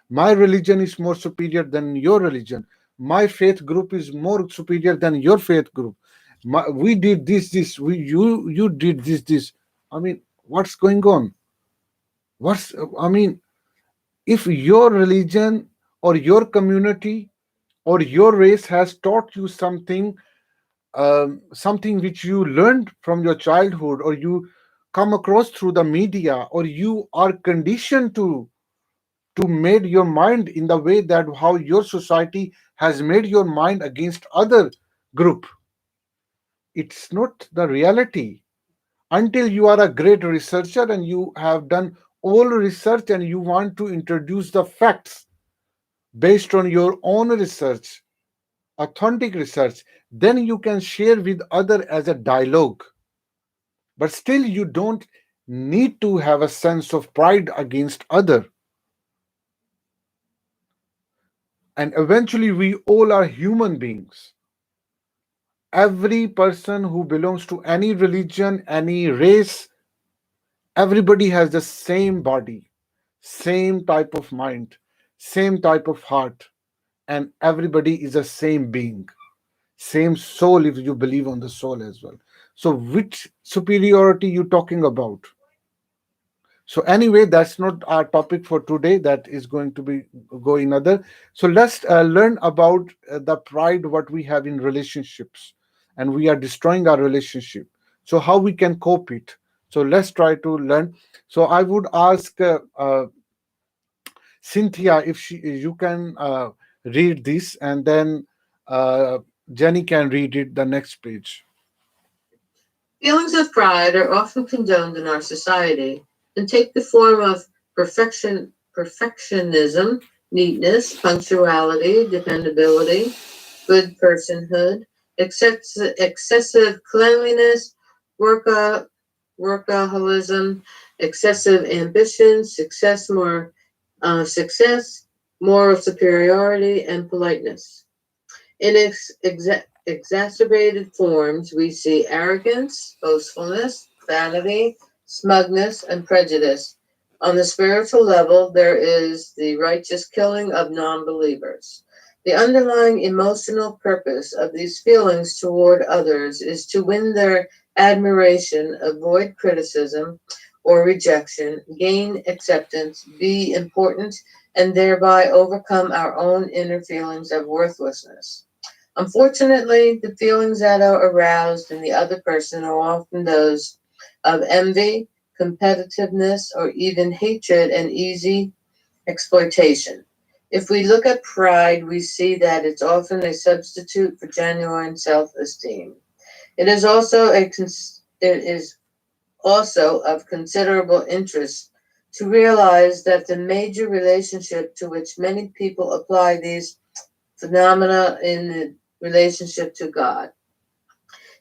My religion is more superior than your religion. My faith group is more superior than your faith group. We did this, you did this. I mean, what's going on? What's I mean, if your religion or your community or your race has taught you something, something which you learned from your childhood, or you come across through the media, or you are conditioned to made your mind in the way that how your society has made your mind against other group, it's not the reality. Until you are a great researcher and you have done all research and you want to introduce the facts based on your own research, authentic research, then you can share with other as a dialogue. But still you don't need to have a sense of pride against other. And eventually we all are human beings. Every person who belongs to any religion, any race, everybody has the same body, same type of mind, same type of heart, and everybody is the same being, same soul, if you believe on the soul as well. So which superiority you talking about? So anyway, that's not our topic for today. That is going to be going other. So let's learn about the pride what we have in relationships, and we are destroying our relationship. So how we can cope it? So let's try to learn. So I would ask Cynthia if you can read this, and then uh, Jenny can read it the next page. Feelings of pride are often condoned in our society and take the form of perfectionism, neatness, punctuality, dependability, good personhood, excessive cleanliness, worka, workaholism, excessive ambition, success, moral superiority, and politeness. In exacerbated forms, we see arrogance, boastfulness, vanity, smugness, and prejudice. On the spiritual level, there is the righteous killing of non believers. The underlying emotional purpose of these feelings toward others is to win their admiration, avoid criticism or rejection, gain acceptance, be important, and thereby overcome our own inner feelings of worthlessness. Unfortunately, the feelings that are aroused in the other person are often those of envy, competitiveness, or even hatred and easy exploitation. If we look at pride, we see that it's often a substitute for genuine self-esteem. It is also of considerable interest to realize that the major relationship to which many people apply these phenomena in the relationship to God.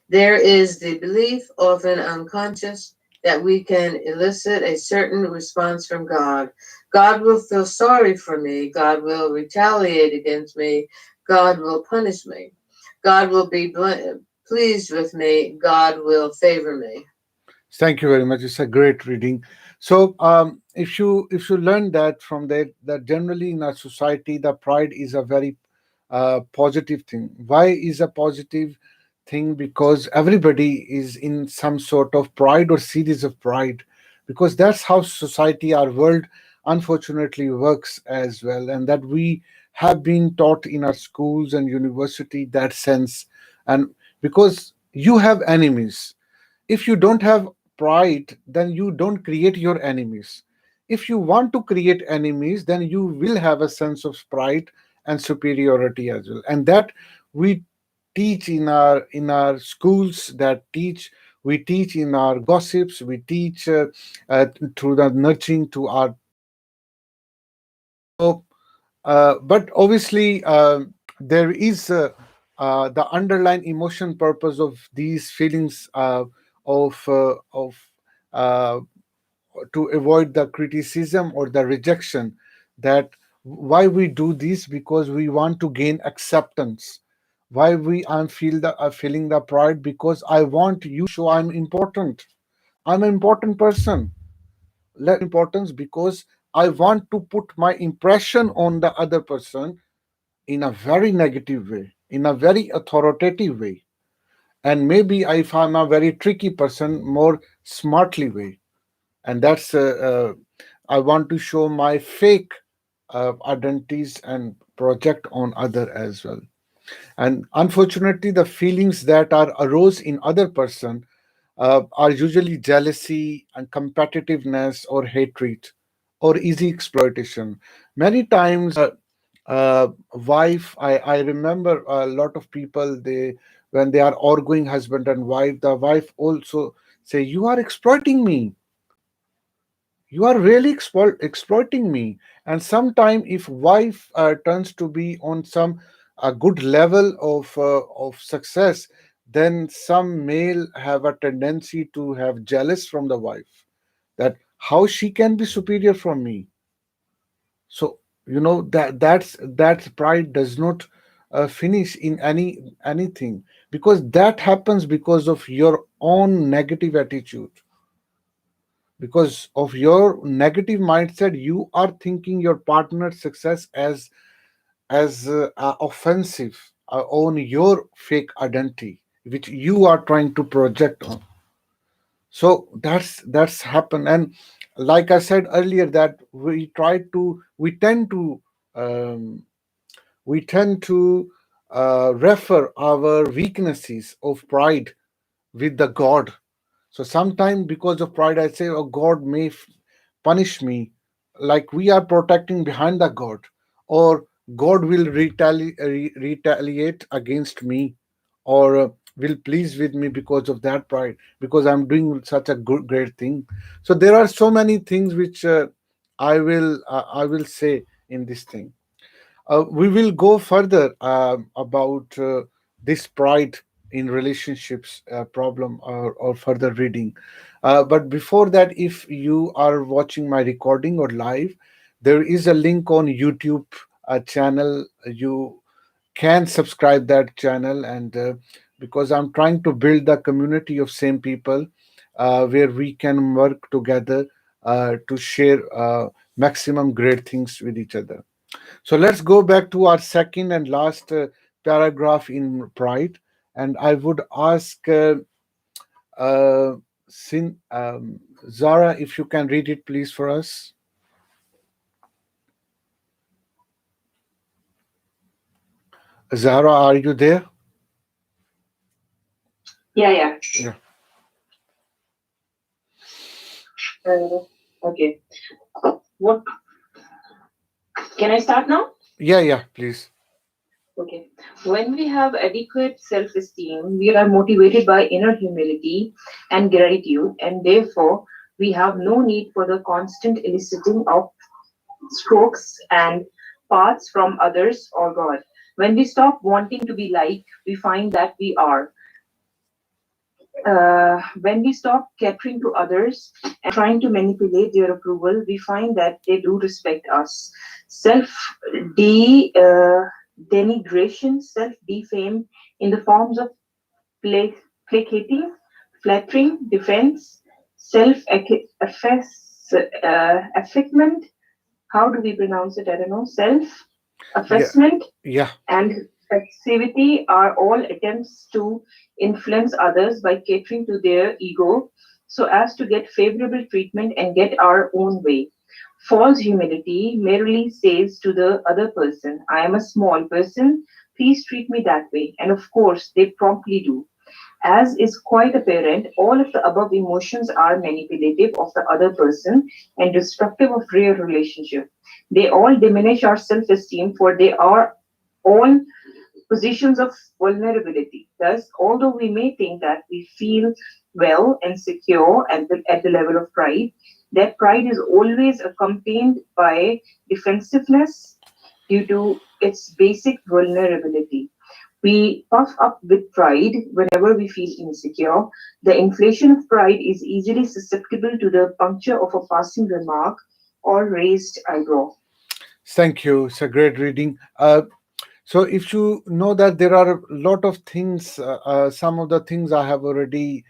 There is the belief, often unconscious, that we can elicit a certain response from God. God will feel sorry for me. God will retaliate against me. God will punish me. God will be pleased with me. God will favor me. Thank you very much. It's a great reading. So, if you learn that from that generally in our society, the pride is a very positive thing. Why is a positive thing? Because everybody is in some sort of pride or series of pride, because that's how society, our world, unfortunately works as well, and that we have been taught in our schools and university that sense. And because you have enemies. If you don't have pride, then you don't create your enemies. If you want to create enemies, then you will have a sense of pride and superiority as well. And that we teach in our schools, that teach we teach in our gossips, we teach through the nurturing to our. So but obviously, there is the underlying emotion purpose of these feelings of uh, to avoid the criticism or the rejection. That why we do this, because we want to gain acceptance. Why we I'm feel the feeling the pride, because I want you to show I'm important. I'm an important person. Let importance, because I want to put my impression on the other person in a very negative way, in a very authoritative way, and maybe if I'm a very tricky person, more smartly way. And that's I want to show my fake identities and project on other as well. And unfortunately, the feelings that are arose in other person are usually jealousy and competitiveness or hatred or easy exploitation. Many times, wife, I remember a lot of people, they when they are arguing husband and wife, the wife also say, "You are exploiting me. You are really exploiting me." And sometime if wife turns to be on some a good level of success, then some male have a tendency to have jealous from the wife, that how she can be superior from me. So that pride does not finish in anything, because that happens because of your own negative attitude, because of your negative mindset. You are thinking your partner's success as offensive on your fake identity, which you are trying to project on. So that's happened. And like I said earlier, that um, we tend to refer our weaknesses of pride with the God. So sometimes because of pride, I say, "Oh, God may punish me," like we are protecting behind the God, or God will retaliate against me, or will please with me because of that pride, because I'm doing such a good great thing. So there are so many things which I will say in this thing. We will go further about this pride in relationships problem, or further reading. But before that, if you are watching my recording or live, there is a link on YouTube channel. You can subscribe that channel, and because I'm trying to build the community of same people, where we can work together to share maximum great things with each other. So let's go back to our second and last paragraph in Pride. And I would ask uh, Zara, if you can read it, please, for us. Zara, are you there? Yeah, yeah. Yeah. Okay. What can I start now? Yeah, yeah, please. Okay. When we have adequate self esteem, we are motivated by inner humility and gratitude, and therefore we have no need for the constant eliciting of strokes and parts from others or God. When we stop wanting to be like, we find that we are. When we stop catering to others and trying to manipulate their approval, we find that they do respect us. Self de denigration, self defame in the forms of placating, flattering, defense, self affectment. How do we pronounce it? I don't know. Self Yeah, assessment yeah, and passivity are all attempts to influence others by catering to their ego so as to get favorable treatment and get our own way. False humility merely says to the other person, I am a small person, please treat me that way. And of course, they promptly do. As is quite apparent, all of the above emotions are manipulative of the other person and destructive of real relationship. They all diminish our self-esteem, for they are all positions of vulnerability. Thus, although we may think that we feel well and secure at the level of pride, that pride is always accompanied by defensiveness due to its basic vulnerability. We puff up with pride whenever we feel insecure. The inflation of pride is easily susceptible to the puncture of a passing remark or raised eyebrow. Thank you. It's a great reading. So, if you know that there are a lot of things, some of the things I have already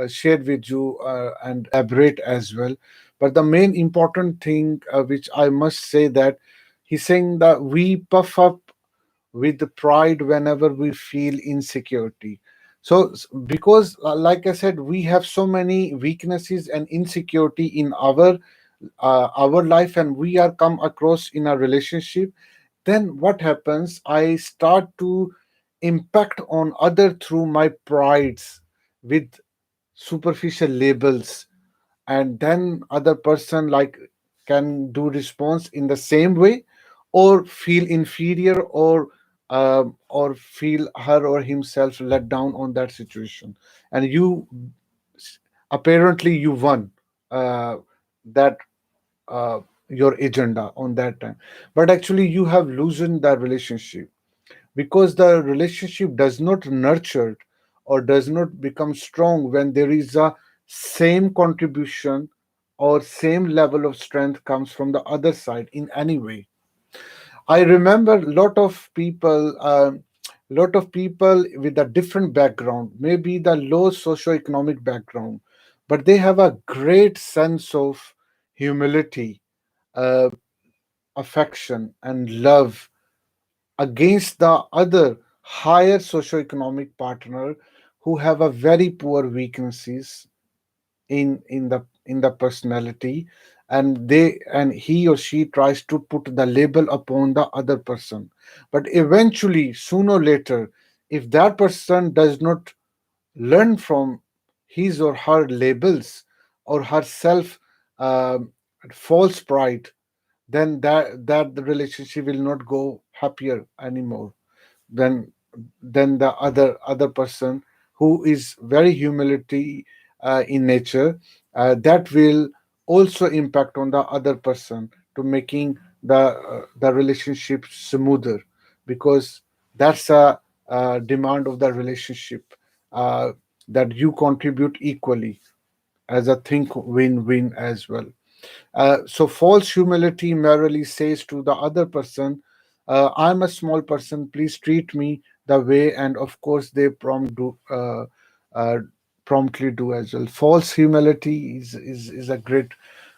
shared with you and elaborate as well. But the main important thing, which I must say, that he's saying that we puff up with the pride whenever we feel insecurity. So, because, like I said, we have so many weaknesses and insecurity in our life, and we are come across in a relationship, then what happens, I start to impact on other through my prides with superficial labels, and then other person like can do response in the same way, or feel inferior, or feel her or himself let down on that situation, and you apparently you won uh, that your agenda on that time, but actually you have loosened that relationship, because the relationship does not nurture or does not become strong when there is a same contribution or same level of strength comes from the other side in any way. I remember lot of people with a different background, maybe the low socioeconomic background, but they have a great sense of humility, uh, affection and love against the other higher socioeconomic partner who have a very poor weaknesses in the personality, and he or she tries to put the label upon the other person, but eventually sooner or later, if that person does not learn from his or her labels or her self false pride, then that the relationship will not go happier anymore than the other person who is very humility in nature, that will also impact on the other person to making the relationship smoother, because that's a demand of the relationship, uh, that you contribute equally as a think win-win as well. So false humility merely says to the other person, "I'm a small person. Please treat me the way," and of course they uh, promptly do as well. False humility is a great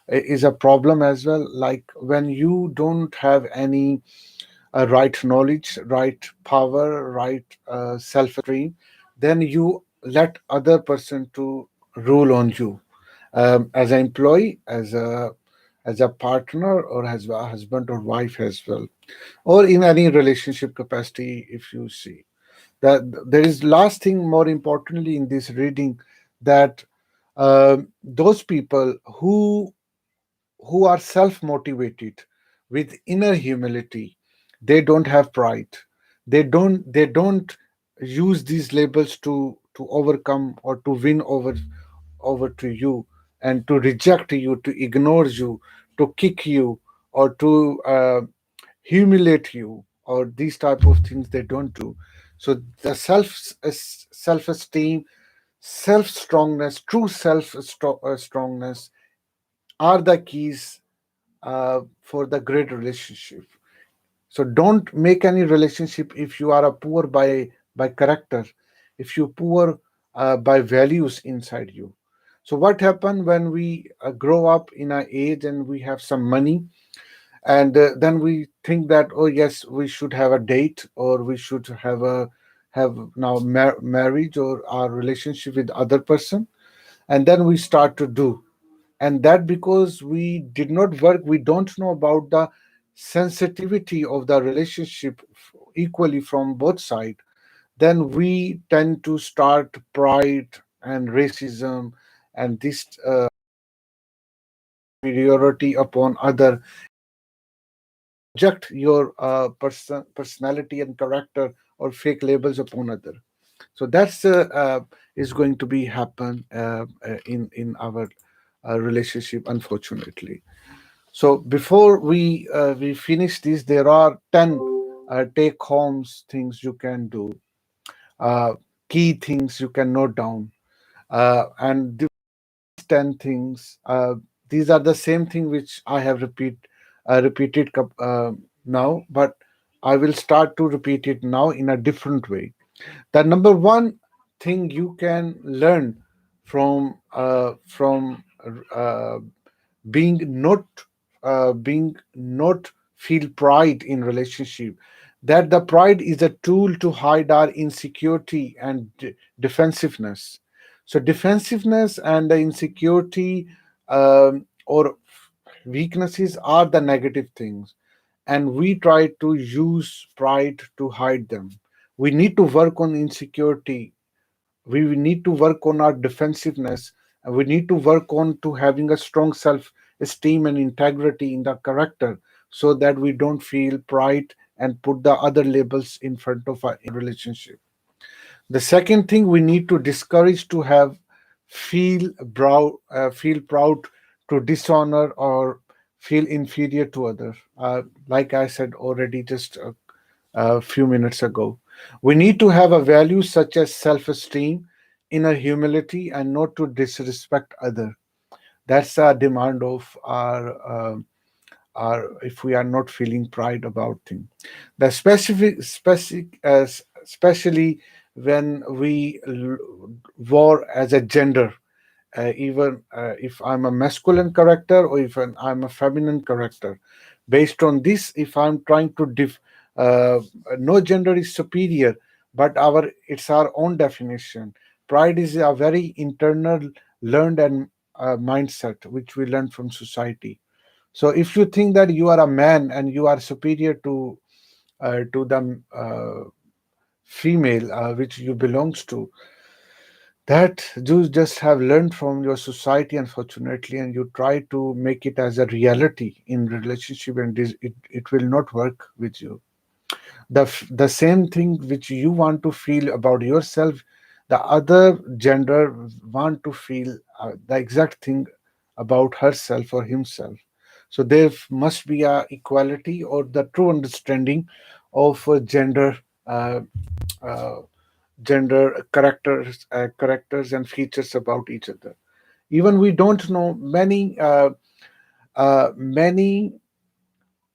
is a problem as well. Like when you don't have any right knowledge, right power, right self-esteem, then you let other person to rule on you, as an employee, as a partner, or as a husband or wife as well, or in any relationship capacity. If you see that there is last thing more importantly in this reading, that those people who are self motivated with inner humility, they don't have pride, they don't use these labels to overcome or to win over to you, and to reject you, to ignore you, to kick you, or to humiliate you, or these type of things they don't do. So the self esteem, self strongness, true self strongness are the keys for the great relationship. So don't make any relationship if you are a poor by character, if you poor by values inside you. So what happen when we grow up in our age and we have some money, and then we think that, oh yes, we should have a date, or we should have now marriage or our relationship with other person, and then we start to do, and that because we did not work, we don't know about the sensitivity of the relationship equally from both sides. then we tend to start pride and racism and this superiority upon other, project your personality and character or fake labels upon other. So that's is going to be happen in our relationship, unfortunately. So before we finish this, there are 10 take homes things you can do, uh, key things you can note down, and these 10 things, these are the same thing which I have repeated now, but I will start to repeat it now in a different way. The number one thing you can learn from uh, being not being not feel pride in relationship, that the pride is a tool to hide our insecurity and defensiveness. So defensiveness and the insecurity, or weaknesses, are the negative things, and we try to use pride to hide them. We need to work on insecurity, we need to work on our defensiveness, and we need to work on to having a strong self esteem and integrity in the character, so that we don't feel pride and put the other labels in front of our relationship. The second thing, we need to discourage to have feel proud to dishonor or feel inferior to others. Like I said already just a few minutes ago, we need to have a value such as self-esteem, inner humility, and not to disrespect other. That's a demand of our, if we are not feeling pride about things. The especially when we war as a gender, even if I'm a masculine character or if I'm a feminine character. Based on this, if I'm trying to uh, no gender is superior, but our it's our own definition. Pride is a very internal learned and mindset which we learn from society. So if you think that you are a man and you are superior to the female which you belongs to, that you just have learned from your society, unfortunately, and you try to make it as a reality in relationship, and it will not work with you. The same thing which you want to feel about yourself, the other gender want to feel the exact thing about herself or himself. So there must be a equality or the true understanding of uh, uh, gender characters and features about each other. Even we don't know many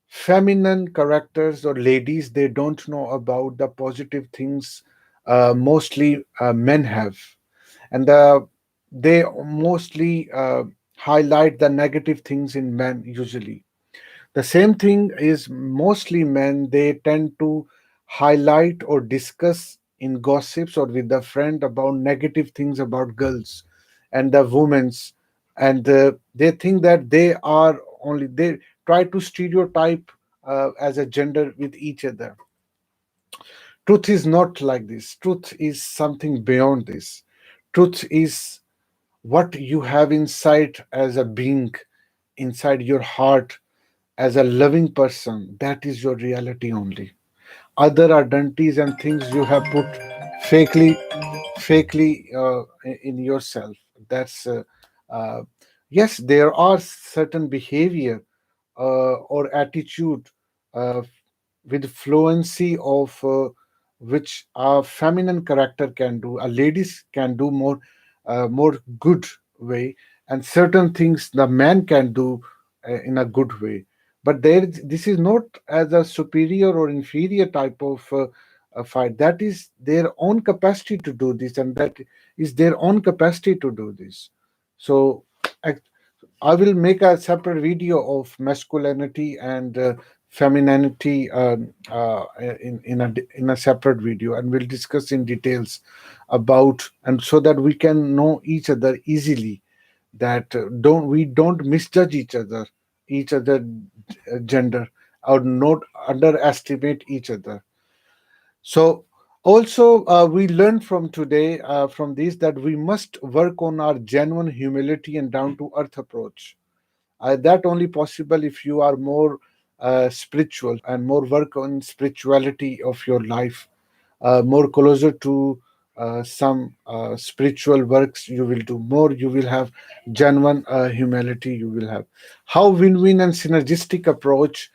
feminine characters or ladies, they don't know about the positive things mostly men have, and they mostly highlight the negative things in men usually. The same thing is mostly men, they tend to highlight or discuss in gossips or with a friend about negative things about girls and the women's, and they think that they are only, they try to stereotype as a gender with each other. Truth is not like this. Truth is something beyond this. Truth is what you have inside as a being, inside your heart, as a loving person. That is your reality only. Other identities and things you have put fakely in yourself. That's uh, yes, there are certain behavior or attitude uh, with fluency of which a feminine character can do, a ladies can do more good way, and certain things the man can do in a good way. But this is not as a superior or inferior type of a fight. That is their own capacity to do this, and that is their own capacity to do this. So I will make a separate video of masculinity and femininity in a separate video, and we'll discuss in details about, and so that we can know each other easily. That don't misjudge each other gender, or not underestimate each other. So Also, we learned from today, from this, that we must work on our genuine humility and down to earth approach. That only possible if you are more spiritual and more work on spirituality of your life, more closer to some spiritual works you will do more, you will have genuine humility, you will have how win-win and synergistic approach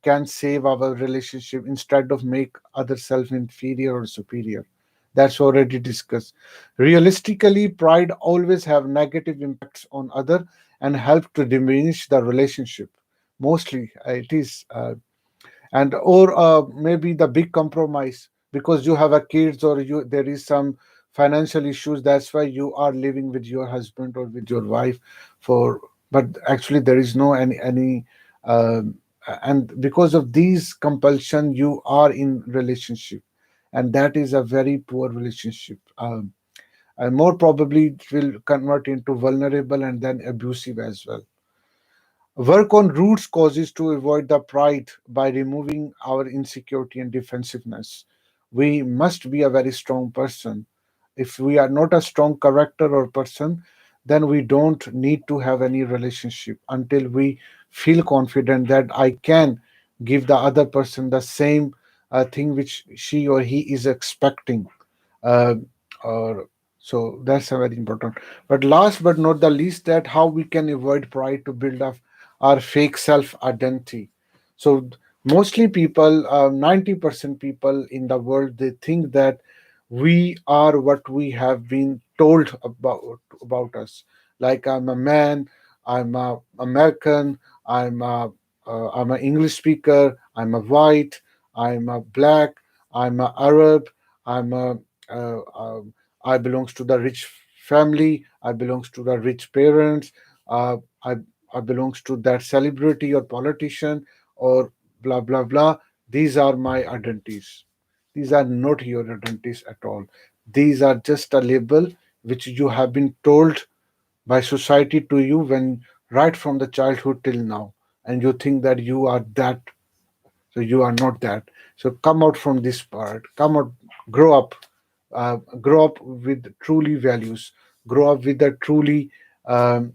can save our relationship instead of make other self inferior or superior. That's already discussed. Realistically, pride always have negative impacts on other and help to diminish the relationship. Mostly it is and or maybe the big compromise because you have a kids or you there is some financial issues, that's why you are living with your husband or with your wife for, but actually there is no any um, and because of these compulsion you are in relationship, and that is a very poor relationship, and more probably it will convert into vulnerable and then abusive as well. Work on roots causes to avoid the pride by removing our insecurity and defensiveness. We must be a very strong person. If we are not a strong character or person, then we don't need to have any relationship until we feel confident that I can give the other person the same thing which she or he is expecting. uh, or so that's a very important. But last but not the least, that how we can avoid pride to build up our fake self identity. So mostly people, 90% people in the world, they think that we are what we have been told about us. Like I'm a man, I'm a American, I'm an English speaker, I'm a white, I'm a black, I'm a Arab, I'm a uh, um, I belongs to the rich family. I belongs to the rich parents. Uh, I I belongs to that celebrity or politician or blah blah blah. These are my identities. These are not your identities at all. These are just a label which you have been told by society to you when right from the childhood till now, and you think that you are that, so you are not that. So come out from this part, come out, grow up, grow up with truly values, grow up with the truly um,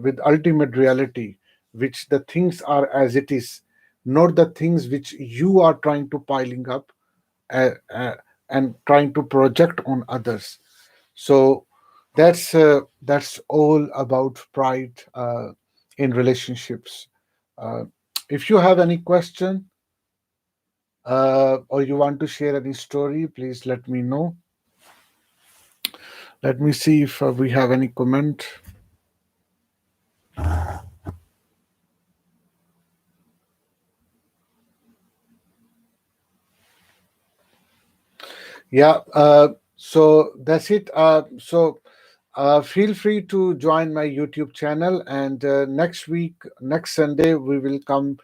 with ultimate reality, which the things are as it is, not the things which you are trying to piling up uh, uh, and trying to project on others. So that's all about pride in relationships. uh, if you have any question or you want to share any story, please let me know. Let me see if we have any comment. Yeah, so that's it. Feel free to join my YouTube channel, and next week, next Sunday, we will come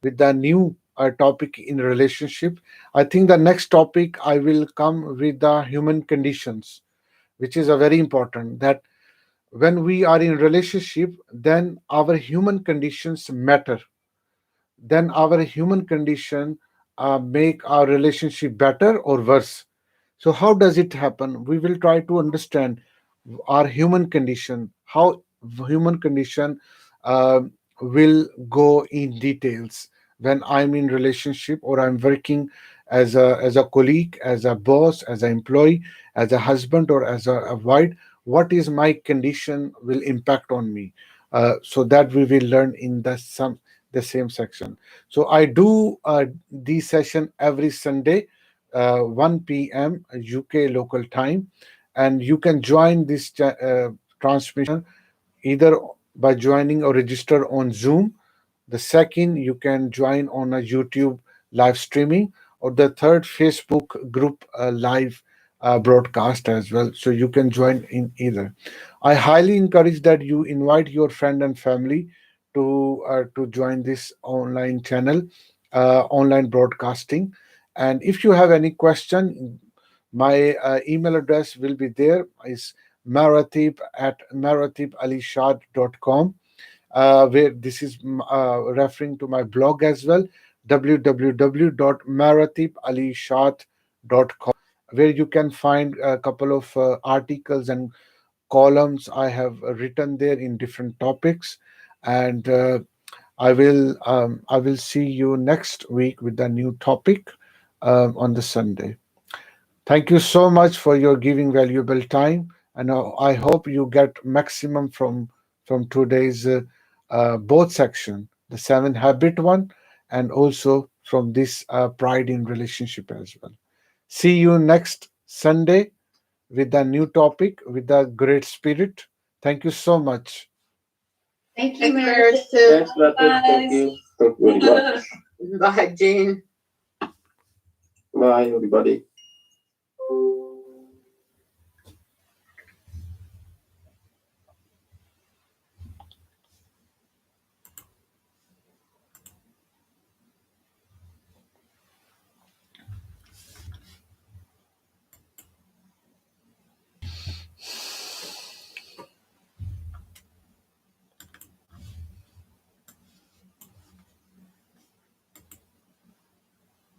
with a new topic in relationship. I think the next topic I will come with the human conditions, which is a very important. That when we are in relationship, then our human conditions matter, then our human condition make our relationship better or worse. So how does it happen? We will try to understand our human condition, how human condition uh, will go in details when I'm in relationship or I'm working as a colleague, as a boss, as an employee, as a husband or as a wife. What is my condition will impact on me. So that we will learn in the same section. So I do this session every Sunday, 1 p.m. UK local time, and you can join this transmission either by joining or register on Zoom. The second, you can join on a YouTube live streaming, or the third, Facebook group live broadcast as well. So you can join in either. I highly encourage that you invite your friend and family to join this online channel, online broadcasting. And if you have any question, my email address will be there. Is maratib@maratibalishaad.com, where this is referring to my blog as well, www.maratibalishat.com, where you can find a couple of articles and columns I have written there in different topics. And I will see you next week with a new topic on the Sunday. Thank you so much for your giving valuable time, and I hope you get maximum from today's both section, the seven habit one, and also from this pride in relationship as well. See you next Sunday with a new topic with a great spirit. Thank you so much. Thank you, Thank you, Meredith. Paris, too. Thanks, Latif. Thank Guys. you. Thank you very much. Bye, Jean. Bye, everybody.